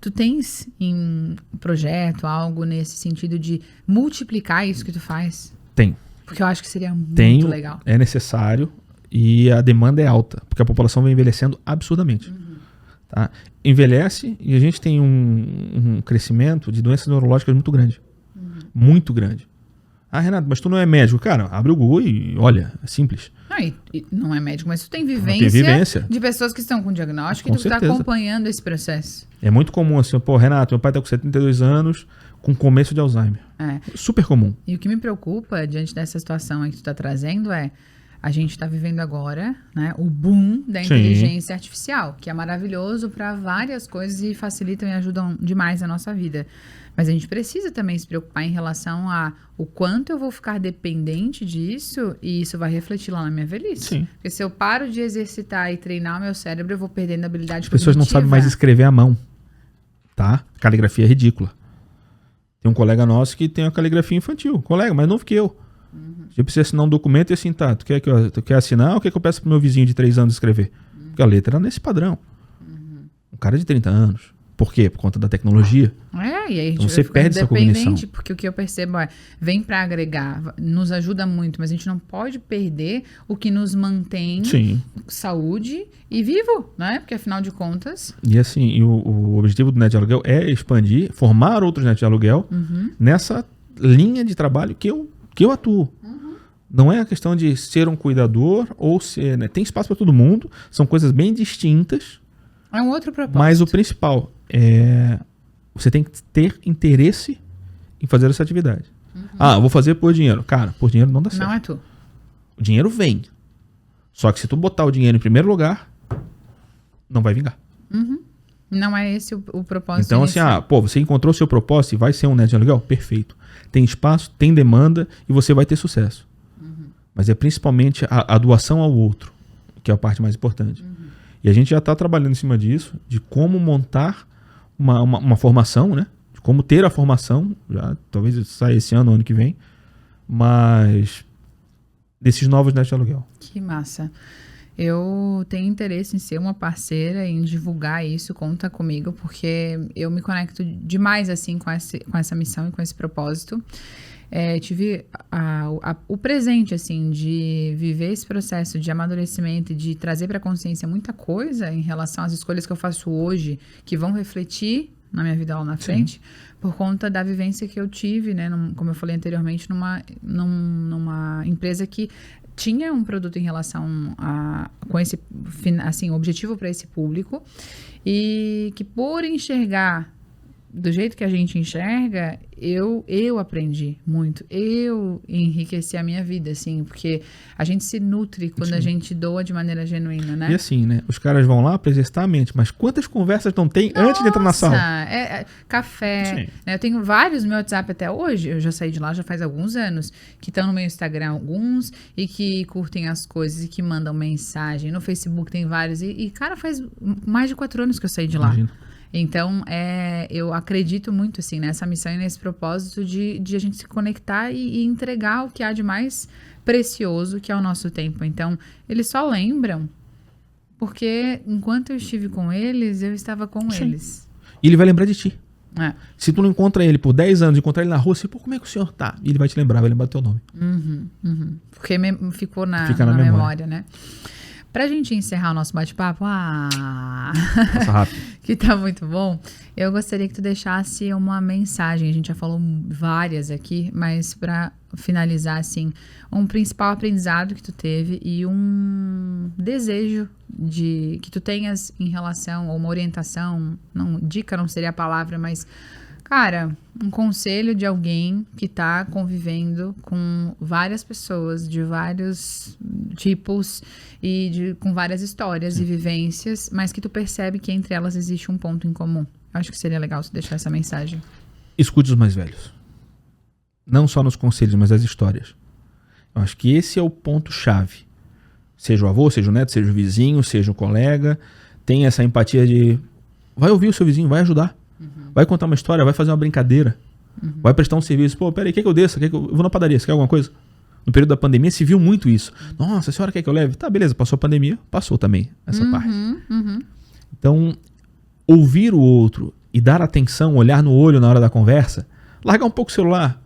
Tu tens em projeto algo nesse sentido de multiplicar isso que tu faz? Tem. Porque eu acho que seria muito legal. É necessário e a demanda é alta, porque a população vem envelhecendo absurdamente. Tá? Envelhece e a gente tem um crescimento de doenças neurológicas muito grande. Muito grande. Renato, mas tu não é médico. Cara, abre o Google e olha, é simples. Não é médico, mas tu tem vivência de pessoas que estão com diagnóstico e tu está acompanhando esse processo. É muito comum assim, Renato, meu pai tá com 72 anos, com começo de Alzheimer. Super comum. E o que me preocupa diante dessa situação aí que tu tá trazendo a gente está vivendo agora, né, o boom da inteligência artificial, que é maravilhoso para várias coisas e facilitam e ajudam demais a nossa vida. Mas a gente precisa também se preocupar em relação a o quanto eu vou ficar dependente disso e isso vai refletir lá na minha velhice. Sim. Porque se eu paro de exercitar e treinar o meu cérebro, eu vou perdendo a habilidade cognitiva. As pessoas não sabem mais escrever à mão, tá? A caligrafia é ridícula. Tem um colega nosso que tem uma caligrafia infantil. Colega, mais novo que eu. Eu preciso assinar um documento e assim, tá, tu quer assinar ou quer que eu peça pro meu vizinho de 3 anos escrever? Porque a letra era nesse padrão. Um cara de 30 anos. Por quê? Por conta da tecnologia. E aí então você perde essa cognição. Porque o que eu percebo vem para agregar, nos ajuda muito, mas a gente não pode perder o que nos mantém saúde e vivo, né? Porque afinal de contas... E assim, o objetivo do Neto de Aluguel é expandir, formar outros netos de aluguel nessa linha de trabalho que eu atuo. Não é a questão de ser um cuidador ou ser... Né? Tem espaço para todo mundo, são coisas bem distintas. É um outro propósito. Mas o principal é... Você tem que ter interesse em fazer essa atividade. Eu vou fazer por dinheiro. Cara, por dinheiro não dá certo. Não é tu. O dinheiro vem. Só que se tu botar o dinheiro em primeiro lugar, não vai vingar. Não é esse o propósito. Então, assim, você encontrou o seu propósito e vai ser um neto de aluguel? Perfeito. Tem espaço, tem demanda e você vai ter sucesso. Mas é principalmente a doação ao outro, que é a parte mais importante. E a gente já está trabalhando em cima disso, de como montar uma formação, né? De como ter a formação, já talvez saia esse ano ou ano que vem, mas desses novos netos de aluguel. Que massa. Eu tenho interesse em ser uma parceira, em divulgar isso, conta comigo, porque eu me conecto demais assim com essa missão e com esse propósito. Tive o presente, assim, de viver esse processo de amadurecimento e de trazer para a consciência muita coisa em relação às escolhas que eu faço hoje, que vão refletir na minha vida lá na frente, por conta da vivência que eu tive, né, como eu falei anteriormente, numa empresa que tinha um produto em relação com esse, assim, objetivo para esse público, e que por enxergar do jeito que a gente enxerga, eu aprendi muito. Eu enriqueci a minha vida, assim, porque a gente se nutre quando a gente doa de maneira genuína, né? E assim, né? Os caras vão lá para exercitar a mente, mas quantas conversas não tem antes de entrar na sala? Café. Né? Eu tenho vários no meu WhatsApp até hoje, eu já saí de lá já faz alguns anos, que estão no meu Instagram alguns, e que curtem as coisas, e que mandam mensagem. No Facebook tem vários, e cara, faz mais de 4 anos que eu saí de lá. Imagina. Então, eu acredito muito, assim, nessa missão e nesse propósito de a gente se conectar e entregar o que há de mais precioso, que é o nosso tempo. Então, eles só lembram porque enquanto eu estive com eles, eu estava com eles. E ele vai lembrar de ti. É. Se tu não encontra ele por 10 anos, encontrar ele na rua, você, como é que o senhor tá? E ele vai te lembrar, vai lembrar do teu nome. Porque ficou na memória, né? Pra gente encerrar o nosso bate-papo, Passa rápido. que tá muito bom, eu gostaria que tu deixasse uma mensagem. A gente já falou várias aqui, mas pra finalizar, assim, um principal aprendizado que tu teve e um desejo que tu tenhas em relação, ou uma orientação, dica não seria a palavra, mas... Cara, um conselho de alguém que tá convivendo com várias pessoas de vários tipos e com várias histórias e vivências, mas que tu percebe que entre elas existe um ponto em comum. Acho que seria legal tu deixar essa mensagem. Escute os mais velhos. Não só nos conselhos, mas as histórias. Eu acho que esse é o ponto-chave. Seja o avô, seja o neto, seja o vizinho, seja o colega. Tenha essa empatia de... Vai ouvir o seu vizinho, vai ajudar. Vai contar uma história, vai fazer uma brincadeira, vai prestar um serviço. Pô, peraí, quer que eu desça? Eu vou na padaria, você quer alguma coisa? No período da pandemia se viu muito isso. Nossa, a senhora quer que eu leve? Tá, beleza, passou a pandemia, passou também essa parte. Então, ouvir o outro e dar atenção, olhar no olho na hora da conversa, largar um pouco o celular,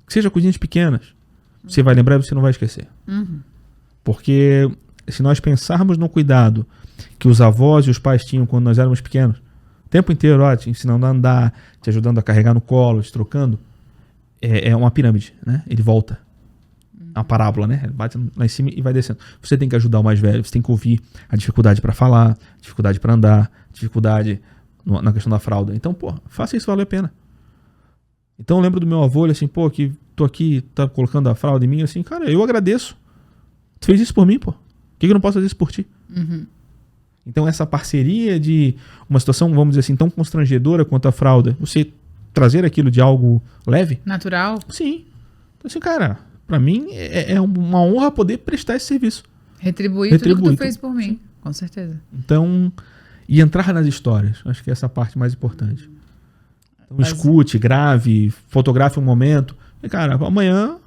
que seja coisinhas pequenas, você vai lembrar e você não vai esquecer. Porque se nós pensarmos no cuidado que os avós e os pais tinham quando nós éramos pequenos, o tempo inteiro, te ensinando a andar, te ajudando a carregar no colo, te trocando, é uma pirâmide, né? Ele volta. É uma parábola, né? Ele bate lá em cima e vai descendo. Você tem que ajudar o mais velho, você tem que ouvir a dificuldade para falar, dificuldade para andar, dificuldade na questão da fralda. Então, faça isso valer a pena. Então eu lembro do meu avô, ele assim, que tô aqui, tá colocando a fralda em mim, assim, cara, eu agradeço. Tu fez isso por mim, Por que eu não posso fazer isso por ti? Então essa parceria de uma situação, vamos dizer assim, tão constrangedora quanto a fralda, você trazer aquilo de algo leve. Natural? Sim. Então assim, cara, pra mim é uma honra poder prestar esse serviço. Retribuir tudo que tu fez por mim, com certeza. Então, e entrar nas histórias, acho que essa é a parte mais importante. Então escute, grave, fotografe um momento. E cara, amanhã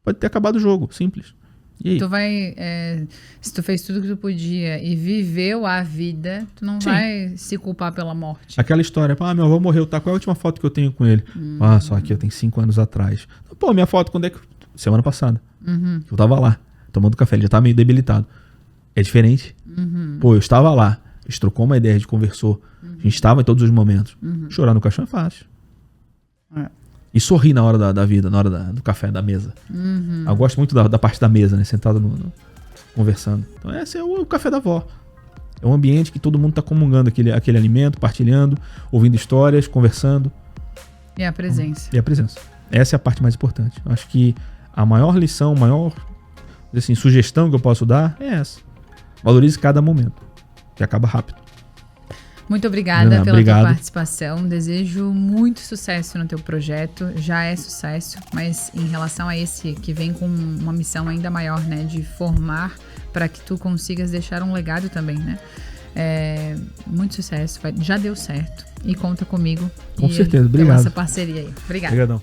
pode ter acabado o jogo, simples. E aí? Tu vai, se tu fez tudo que tu podia e viveu a vida, tu não Sim. vai se culpar pela morte. Aquela história, meu avô morreu, tá? Qual é a última foto que eu tenho com ele? Só aqui, eu tenho 5 anos atrás. Pô, minha foto, quando é que... Semana passada. Eu tava lá, tomando café, ele já tava meio debilitado. É diferente. Pô, eu estava lá, a gente trocou uma ideia, a gente conversou. A gente estava em todos os momentos. Chorar no caixão é fácil. E sorrir na hora da vida, na hora do café, da mesa. Eu gosto muito da parte da mesa, né? Sentado conversando. Então esse é o café da avó. É um ambiente que todo mundo tá comungando aquele alimento, partilhando, ouvindo histórias, conversando. E a presença. E a presença. Essa é a parte mais importante. Eu acho que a maior lição, assim, sugestão que eu posso dar é essa. Valorize cada momento, que acaba rápido. Muito obrigada pela Obrigado. tua participação. Desejo muito sucesso no teu projeto. Já é sucesso, mas em relação a esse que vem com uma missão ainda maior, né? De formar para que tu consigas deixar um legado também, né? Muito sucesso. Já deu certo. E conta comigo. Com certeza. Obrigado. Pela essa parceria aí. Obrigada. Obrigadão.